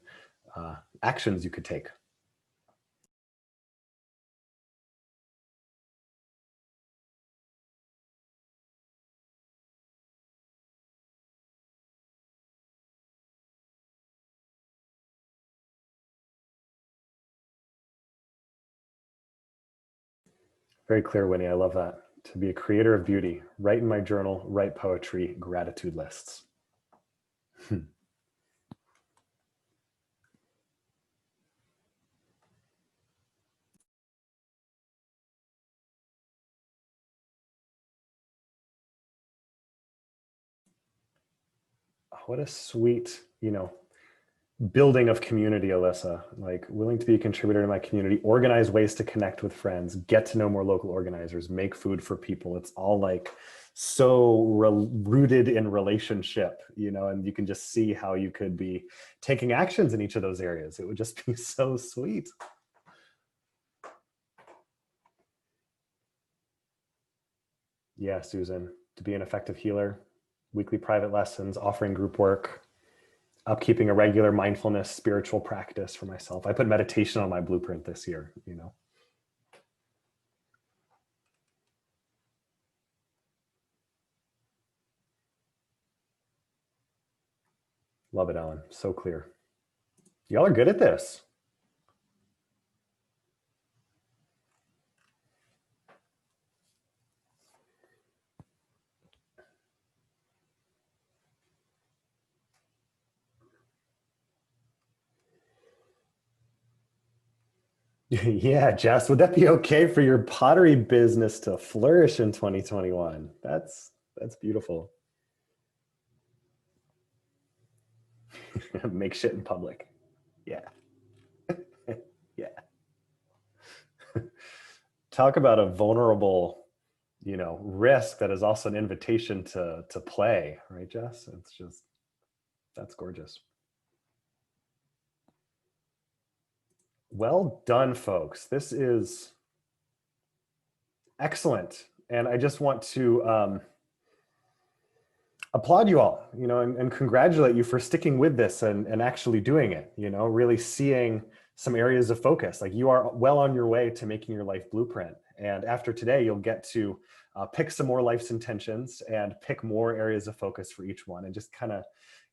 actions you could take. Very clear, Winnie. I love that. To be a creator of beauty, write in my journal, write poetry, gratitude lists. What a sweet, building of community, Alyssa. Like, willing to be a contributor to my community, organize ways to connect with friends, get to know more local organizers, make food for people. It's all like so rooted in relationship, and you can just see how you could be taking actions in each of those areas. It would just be so sweet. Yeah, Susan, to be an effective healer, weekly private lessons, offering group work, upkeeping a regular mindfulness spiritual practice for myself. I put meditation on my blueprint this year, Love it, Ellen. So clear. Y'all are good at this. Yeah, Jess, would that be okay for your pottery business to flourish in 2021? That's beautiful. Make shit in public. Yeah. Yeah. Talk about a vulnerable, risk that is also an invitation to play, right, Jess? It's just, that's gorgeous. Well done, folks. This is excellent. And I just want to applaud you all, and congratulate you for sticking with this and actually doing it, really seeing some areas of focus. Like, you are well on your way to making your life blueprint. And after today, you'll get to pick some more life's intentions and pick more areas of focus for each one and just kind of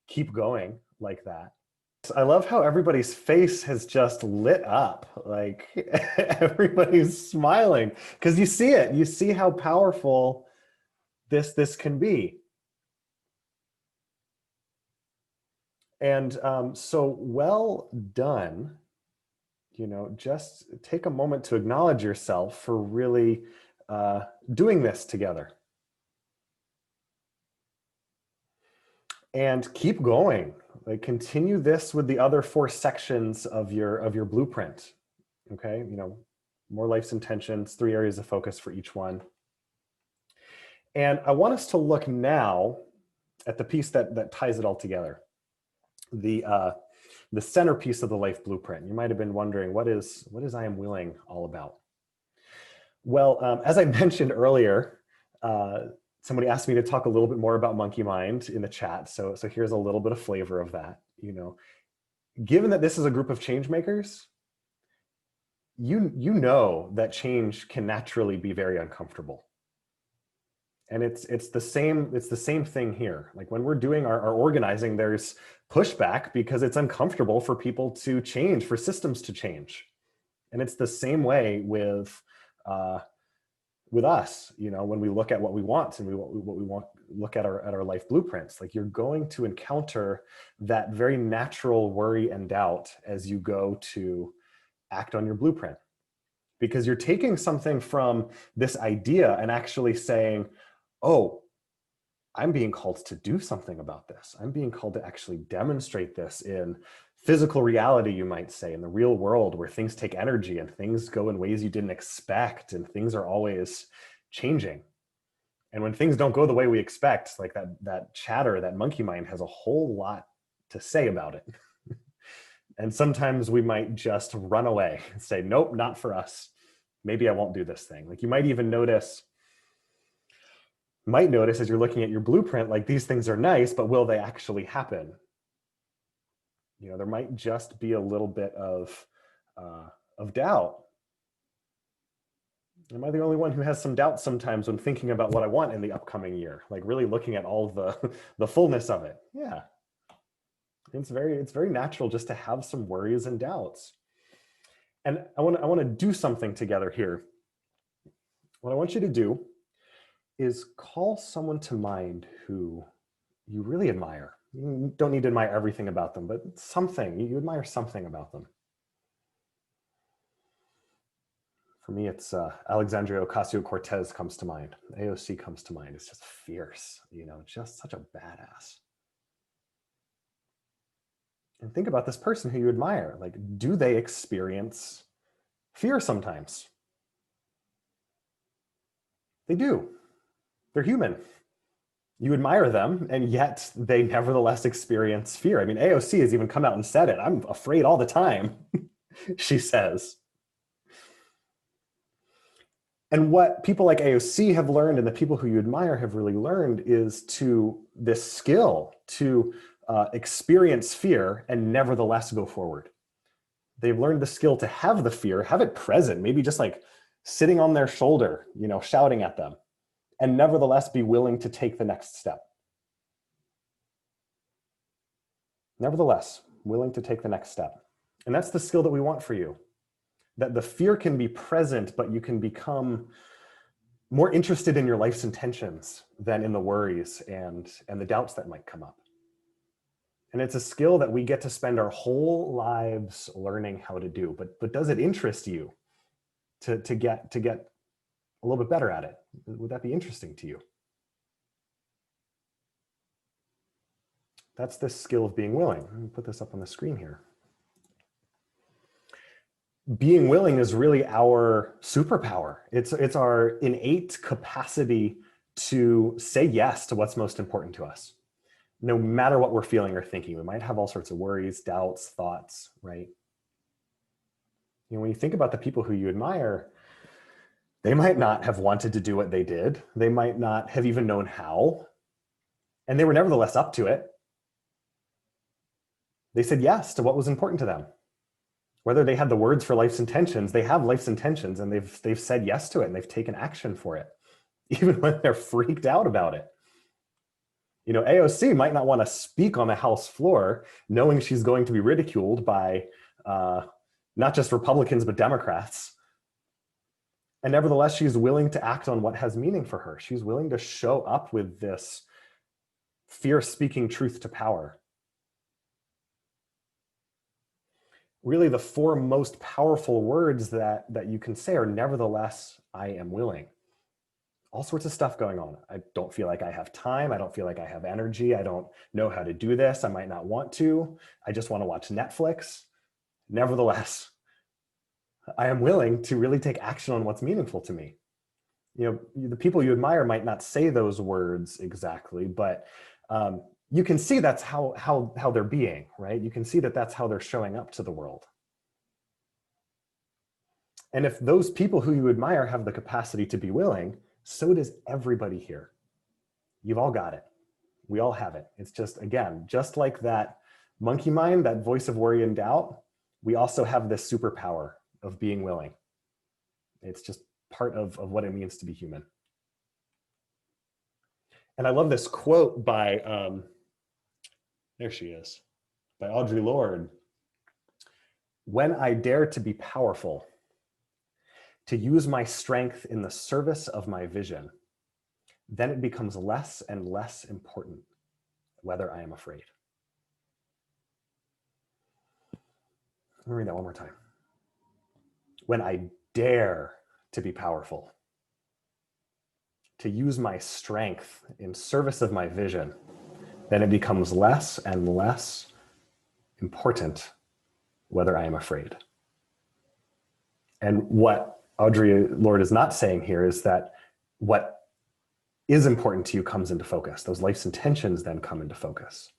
keep going like that. I love how everybody's face has just lit up. Like, everybody's smiling because you see it. You see how powerful this can be. And so well done. Just take a moment to acknowledge yourself for really doing this together. And keep going. Like, continue this with the other 4 sections of your blueprint. Okay, more life's intentions, 3 areas of focus for each one. And I want us to look now at the piece that ties it all together. The centerpiece of the life blueprint. You might have been wondering, what is I am willing all about? Well, as I mentioned earlier, somebody asked me to talk a little bit more about monkey mind in the chat. So here's a little bit of flavor of that. Given that this is a group of change makers, you know that change can naturally be very uncomfortable. And it's the same thing here. Like when we're doing our organizing, there's pushback because it's uncomfortable for people to change, for systems to change. And it's the same way with us, when we look at what we want and what we want, look at our life blueprints. Like you're going to encounter that very natural worry and doubt as you go to act on your blueprint, because you're taking something from this idea and actually saying, oh, I'm being called to do something about this. I'm being called to actually demonstrate this in physical reality, you might say, in the real world where things take energy and things go in ways you didn't expect and things are always changing. And when things don't go the way we expect, like that chatter, that monkey mind has a whole lot to say about it. And sometimes we might just run away and say, nope, not for us. Maybe I won't do this thing. Like you might even notice as you're looking at your blueprint, like these things are nice, but will they actually happen? There might just be a little bit of doubt. Am I the only one who has some doubt sometimes when thinking about what I want in the upcoming year? Like really looking at all the fullness of it. Yeah, it's very natural just to have some worries and doubts. And I want to do something together here. What I want you to do is call someone to mind who you really admire. You don't need to admire everything about them, but something, you admire something about them. For me, it's Alexandria Ocasio-Cortez comes to mind. AOC comes to mind. It's just fierce, just such a badass. And think about this person who you admire. Like, do they experience fear sometimes? They do. They're human. You admire them, and yet they nevertheless experience fear. I mean, AOC has even come out and said it. I'm afraid all the time, she says. And what people like AOC have learned, and the people who you admire have really learned, is this skill to experience fear and nevertheless go forward. They've learned the skill to have the fear, have it present, maybe just like sitting on their shoulder, shouting at them, and nevertheless be willing to take the next step. Nevertheless, willing to take the next step. And that's the skill that we want for you. That the fear can be present, but you can become more interested in your life's intentions than in the worries and the doubts that might come up. And it's a skill that we get to spend our whole lives learning how to do. But does it interest you to get a little bit better at it? Would that be interesting to you? That's the skill of being willing. Let me put this up on the screen here. Being willing is really our superpower. It's our innate capacity to say yes to what's most important to us, no matter what we're feeling or thinking. We might have all sorts of worries, doubts, thoughts, right? When you think about the people who you admire, they might not have wanted to do what they did. They might not have even known how, and they were nevertheless up to it. They said yes to what was important to them. Whether they had the words for life's intentions, they have life's intentions, and they've said yes to it, and they've taken action for it, even when they're freaked out about it. AOC might not want to speak on the House floor, knowing she's going to be ridiculed by not just Republicans, but Democrats. And nevertheless, she's willing to act on what has meaning for her. She's willing to show up with this fear-speaking truth to power. Really, the four most powerful words that you can say are, nevertheless, I am willing. All sorts of stuff going on. I don't feel like I have time. I don't feel like I have energy. I don't know how to do this. I might not want to. I just want to watch Netflix. Nevertheless, I am willing to really take action on what's meaningful to me. The people you admire might not say those words exactly, but you can see that's how they're being, right? You can see that that's how they're showing up to the world. And if those people who you admire have the capacity to be willing, so does everybody here. You've all got it. We all have it. It's just, again, just like that monkey mind, that voice of worry and doubt, we also have this superpower of being willing. It's just part of what it means to be human. And I love this quote by, there she is, by Audre Lorde. When I dare to be powerful, to use my strength in the service of my vision, then it becomes less and less important whether I am afraid. Let me read that one more time. When I dare to be powerful, to use my strength in service of my vision, then it becomes less and less important whether I am afraid. And what Audre Lorde is not saying here is that what is important to you comes into focus. Those life's intentions then come into focus.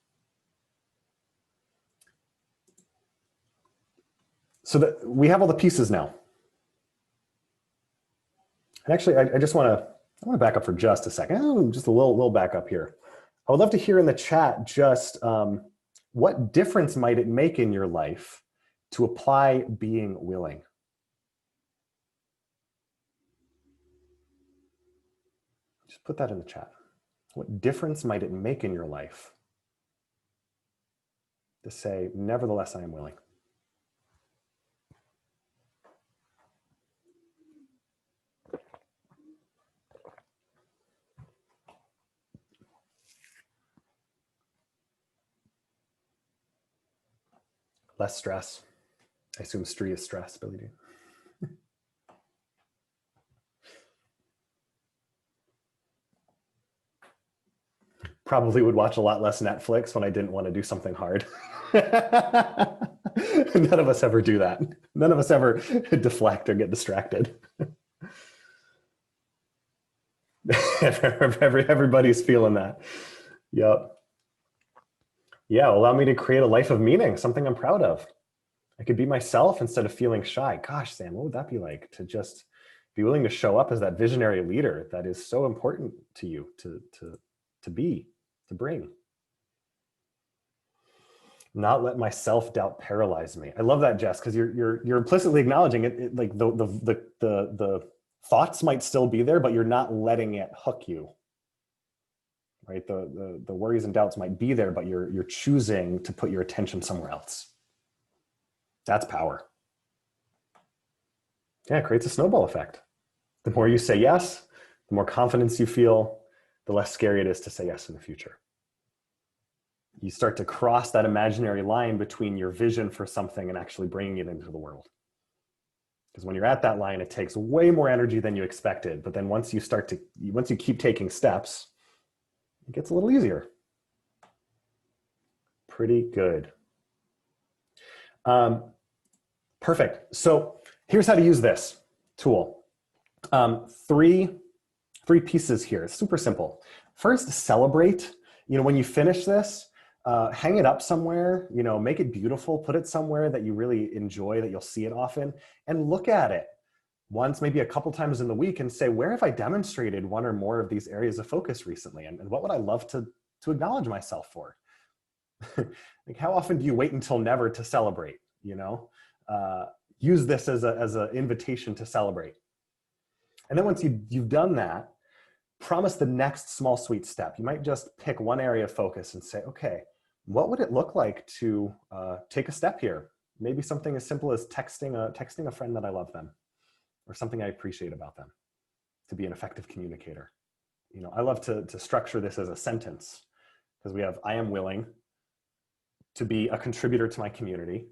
So that we have all the pieces now. And actually, I just want to back up for just a second. Oh, just a little back up here. I would love to hear in the chat just what difference might it make in your life to apply being willing? Just put that in the chat. What difference might it make in your life to say, nevertheless, I am willing? Less stress. I assume STREE is stress, Billy Dean. Probably would watch a lot less Netflix when I didn't want to do something hard. None of us ever do that. None of us ever deflect or get distracted. Everybody's feeling that. Yep. Yeah, allow me to create a life of meaning, something I'm proud of. I could be myself instead of feeling shy. Gosh, Sam, what would that be like to just be willing to show up as that visionary leader that is so important to you to bring? Not let my self-doubt paralyze me. I love that, Jess, because you're implicitly acknowledging it, like the thoughts might still be there, but you're not letting it hook you. Right? The worries and doubts might be there, but you're choosing to put your attention somewhere else. That's power. Yeah, it creates a snowball effect. The more you say yes, the more confidence you feel, the less scary it is to say yes in the future. You start to cross that imaginary line between your vision for something and actually bringing it into the world. Because when you're at that line, it takes way more energy than you expected. But then once you keep taking steps, it gets a little easier. Pretty good. Perfect. So here's how to use this tool. Three pieces here. It's super simple. First, celebrate. When you finish this, hang it up somewhere, make it beautiful, put it somewhere that you really enjoy, that you'll see it often, and look at it once, maybe a couple times in the week, and say, where have I demonstrated one or more of these areas of focus recently? And what would I love to acknowledge myself for? Like, how often do you wait until never to celebrate? Use this as an invitation to celebrate. And then once you've done that, promise the next small, sweet step. You might just pick one area of focus and say, okay, what would it look like to take a step here? Maybe something as simple as texting a friend that I love them, or something I appreciate about them, to be an effective communicator. I love to structure this as a sentence, because we have, I am willing to be a contributor to my community,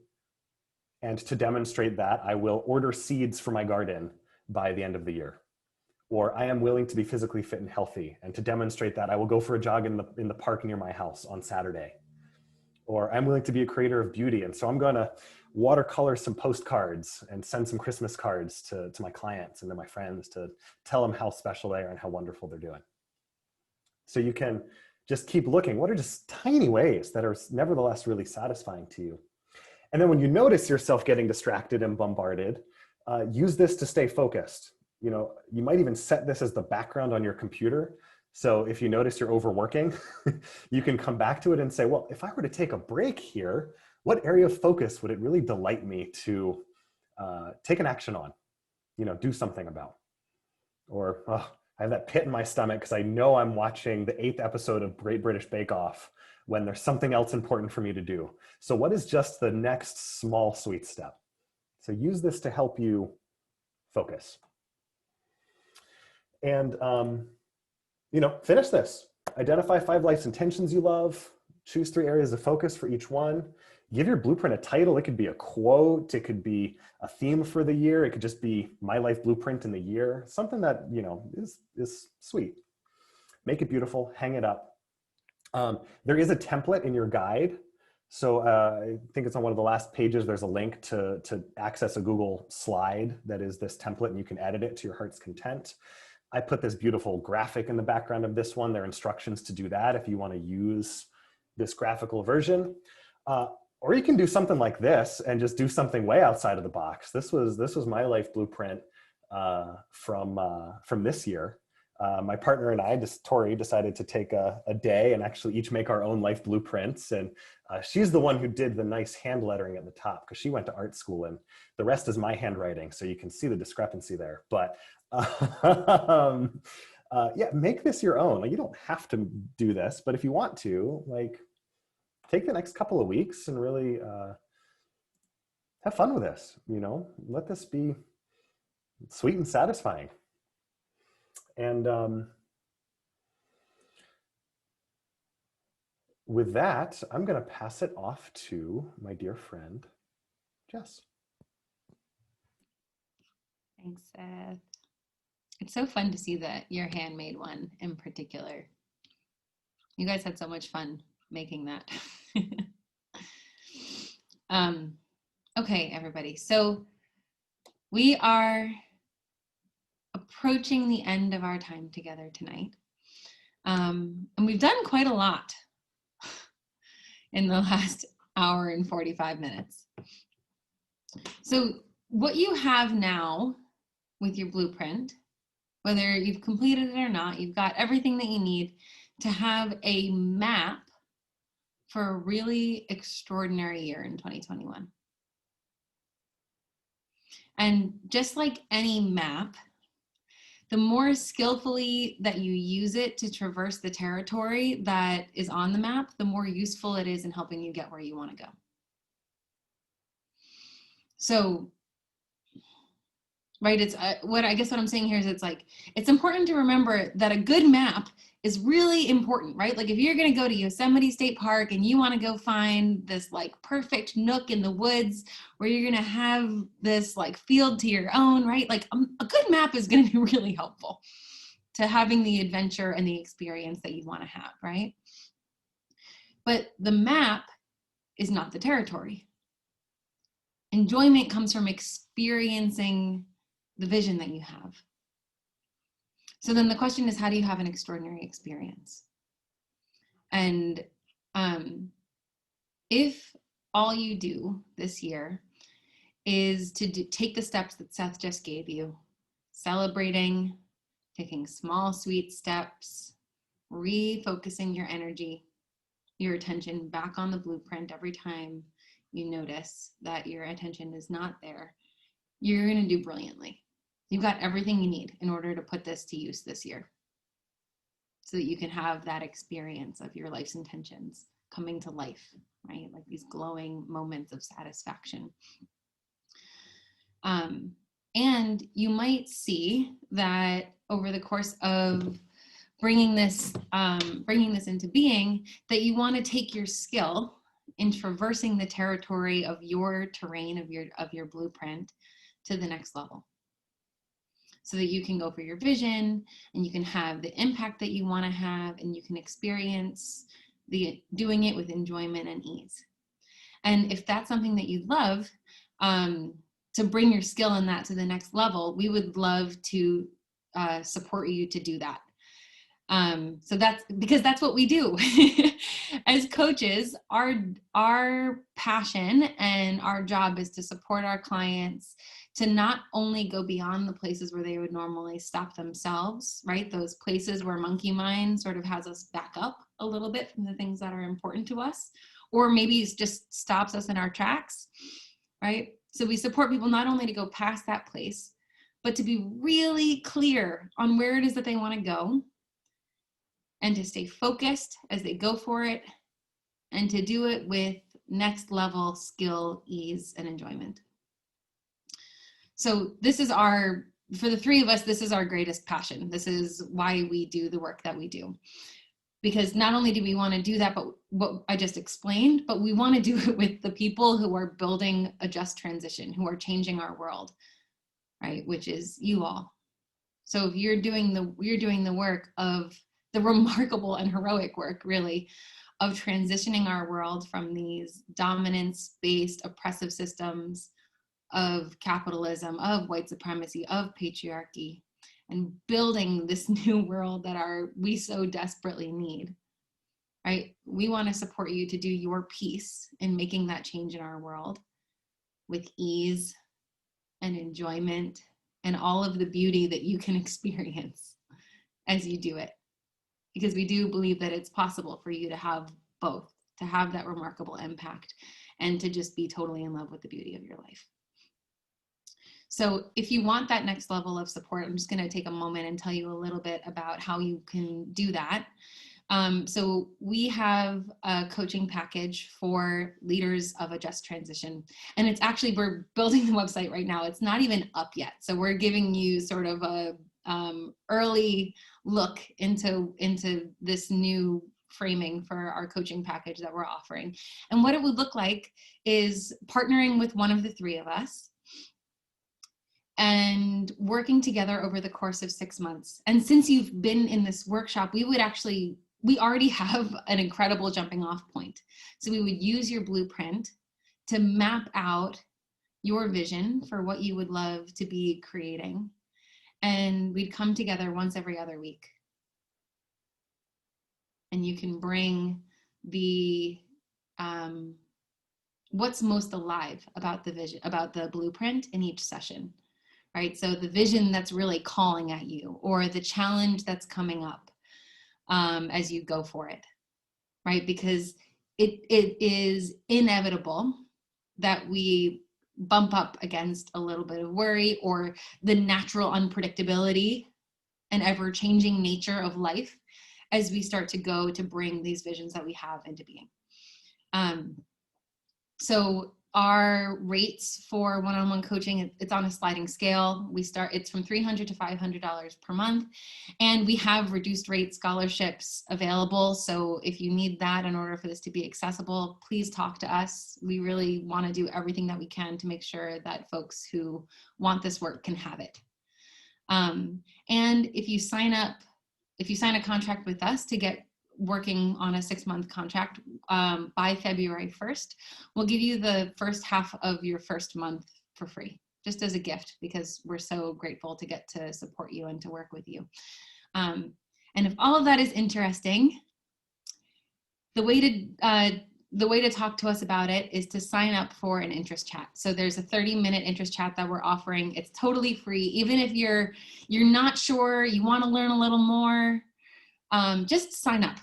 and to demonstrate that, I will order seeds for my garden by the end of the year. Or I am willing to be physically fit and healthy, and to demonstrate that, I will go for a jog in the park near my house on Saturday. Or I'm willing to be a creator of beauty, and so I'm going to watercolor some postcards and send some Christmas cards to my clients and to my friends to tell them how special they are and how wonderful they're doing. So you can just keep looking. What are just tiny ways that are nevertheless really satisfying to you? And then when you notice yourself getting distracted and bombarded, use this to stay focused. You know, you might even set this as the background on your computer. So if you notice you're overworking, you can come back to it and say, well, if I were to take a break here, what area of focus would it really delight me to take an action on, you know, do something about? Or I have that pit in my stomach because I know I'm watching the 8th episode of Great British Bake Off when there's something else important for me to do. So what is just the next small sweet step? So use this to help you focus. And, you know, finish this. Identify 5 life's intentions you love. Choose 3 areas of focus for each one. Give your blueprint a title. It could be a quote. It could be a theme for the year. It could just be my life blueprint in the year. Something that, you know, is sweet. Make it beautiful. Hang it up. There is a template in your guide. So I think it's on one of the last pages. There's a link to access a Google slide that is this template, and you can edit it to your heart's content. I put this beautiful graphic in the background of this one. There are instructions to do that if you want to use this graphical version. Or you can do something like this and just do something way outside of the box. This was my life blueprint from this year. My partner and I, Tori, decided to take a day and actually each make our own life blueprints. And she's the one who did the nice hand lettering at the top because she went to art school, and the rest is my handwriting. So you can see the discrepancy there. But yeah, make this your own. Like, you don't have to do this, but if you want to, like, take the next couple of weeks and really have fun with this. You know, let this be sweet and satisfying. And with that, I'm going to pass it off to my dear friend, Jess. Thanks, Seth. It's so fun to see your handmade one in particular. You guys had so much fun making that. Okay, everybody. So we are approaching the end of our time together tonight. And we've done quite a lot in the last hour and 45 minutes. So what you have now with your blueprint, whether you've completed it or not, you've got everything that you need to have a map for a really extraordinary year in 2021. And just like any map, the more skillfully that you use it to traverse the territory that is on the map, the more useful it is in helping you get where you want to go. So, right, it's what I'm saying here is it's important to remember that a good map is really important, right? Like if you're going to go to Yosemite State Park and you want to go find this like perfect nook in the woods where you're going to have this like field to your own, right? Like a good map is going to be really helpful to having the adventure and the experience that you want to have, right? But the map is not the territory. Enjoyment comes from experiencing the vision that you have. So then the question is, how do you have an extraordinary experience? And if all you do this year is to take the steps that Seth just gave you, celebrating, taking small, sweet steps, refocusing your energy, your attention back on the blueprint every time you notice that your attention is not there, you're going to do brilliantly. You've got everything you need in order to put this to use this year so that you can have that experience of your life's intentions coming to life, right? Like these glowing moments of satisfaction. And you might see that over the course of bringing this into being, that you want to take your skill in traversing the territory of your terrain, of your blueprint, to the next level, so that you can go for your vision and you can have the impact that you want to have, and you can experience doing it with enjoyment and ease. And if that's something that you love, to bring your skill in that to the next level, we would love to support you to do that. So that's because that's what we do. As coaches, our passion and our job is to support our clients to not only go beyond the places where they would normally stop themselves, right? Those places where monkey mind sort of has us back up a little bit from the things that are important to us, or maybe it just stops us in our tracks, right? So we support people not only to go past that place, but to be really clear on where it is that they want to go, and to stay focused as they go for it, and to do it with next level skill, ease, and enjoyment. So this is for the three of us, this is our greatest passion. This is why we do the work that we do. Because not only do we want to do that, but what I just explained, but we want to do it with the people who are building a just transition, who are changing our world, right? Which is you all. So if you're doing the work of the remarkable and heroic work, really, of transitioning our world from these dominance-based oppressive systems of capitalism, of white supremacy, of patriarchy, and building this new world that we so desperately need, right? We want to support you to do your piece in making that change in our world with ease and enjoyment and all of the beauty that you can experience as you do it. Because we do believe that it's possible for you to have both, to have that remarkable impact and to just be totally in love with the beauty of your life. So if you want that next level of support, I'm just going to take a moment and tell you a little bit about how you can do that. So we have a coaching package for leaders of a just transition. And it's actually, we're building the website right now. It's not even up yet. So we're giving you sort of a early look into this new framing for our coaching package that we're offering. And what it would look like is partnering with one of the three of us and working together over the course of 6 months. And since you've been in this workshop, we already have an incredible jumping off point. So we would use your blueprint to map out your vision for what you would love to be creating. And we'd come together once every other week. And you can bring the what's most alive about the vision, about the blueprint in each session, right? So the vision that's really calling at you, or the challenge that's coming up as you go for it, right? Because it is inevitable that we bump up against a little bit of worry or the natural unpredictability and ever-changing nature of life as we start to go to bring these visions that we have into being. So our rates for one-on-one coaching, it's on a sliding scale. It's from $300 to $500 per month, and we have reduced rate scholarships available. So if you need that in order for this to be accessible, please talk to us. We really want to do everything that we can to make sure that folks who want this work can have it. And if you sign a contract with us to get working on a 6-month contract by February 1st, we'll give you the first half of your first month for free, just as a gift, because we're so grateful to get to support you and to work with you. And if all of that is interesting, the way to talk to us about it is to sign up for an interest chat. So there's a 30-minute interest chat that we're offering. It's totally free. Even if you're not sure, you want to learn a little more, just sign up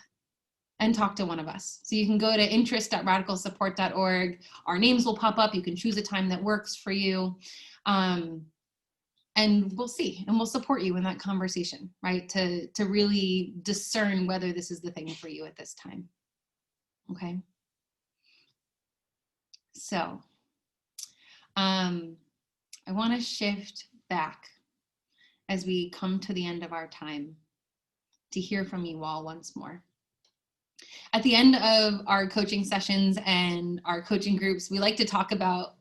and talk to one of us. So you can go to interest.radicalsupport.org. Our names will pop up. You can choose a time that works for you. And we'll see, and we'll support you in that conversation, right? To really discern whether this is the thing for you at this time. Okay. So I want to shift back as we come to the end of our time to hear from you all once more. At the end of our coaching sessions and our coaching groups, we like to talk about,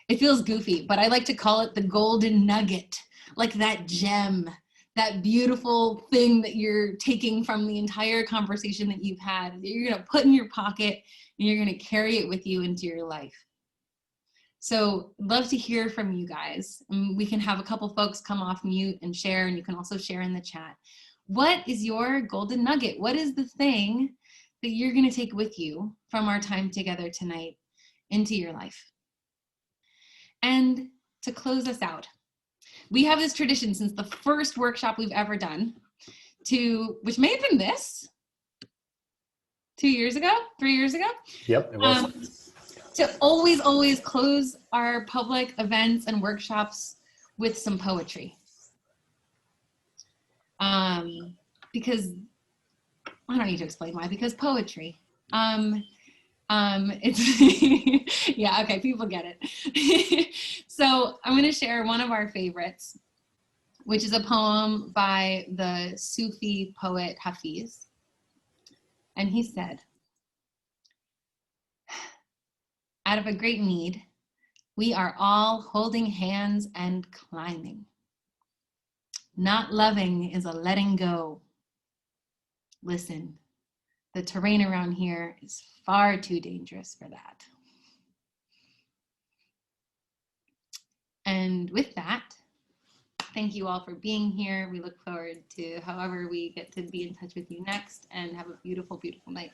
it feels goofy, but I like to call it the golden nugget, like that gem, that beautiful thing that you're taking from the entire conversation that you've had, that you're going to put in your pocket and you're going to carry it with you into your life. So I'd love to hear from you guys. We can have a couple folks come off mute and share, and you can also share in the chat. What is your golden nugget? What is the thing that you're going to take with you from our time together tonight into your life? And to close us out, we have this tradition since the first workshop we've ever done, which may have been this, 2 years ago, 3 years ago. Yep, it was. To always close our public events and workshops with some poetry. Because I don't need to explain why, because poetry. It's yeah, okay, people get it. So I'm going to share one of our favorites, which is a poem by the Sufi poet Hafiz. And he said, out of a great need, we are all holding hands and climbing. Not loving is a letting go. Listen, the terrain around here is far too dangerous for that. And with that, thank you all for being here. We look forward to however we get to be in touch with you next, and have a beautiful, beautiful night.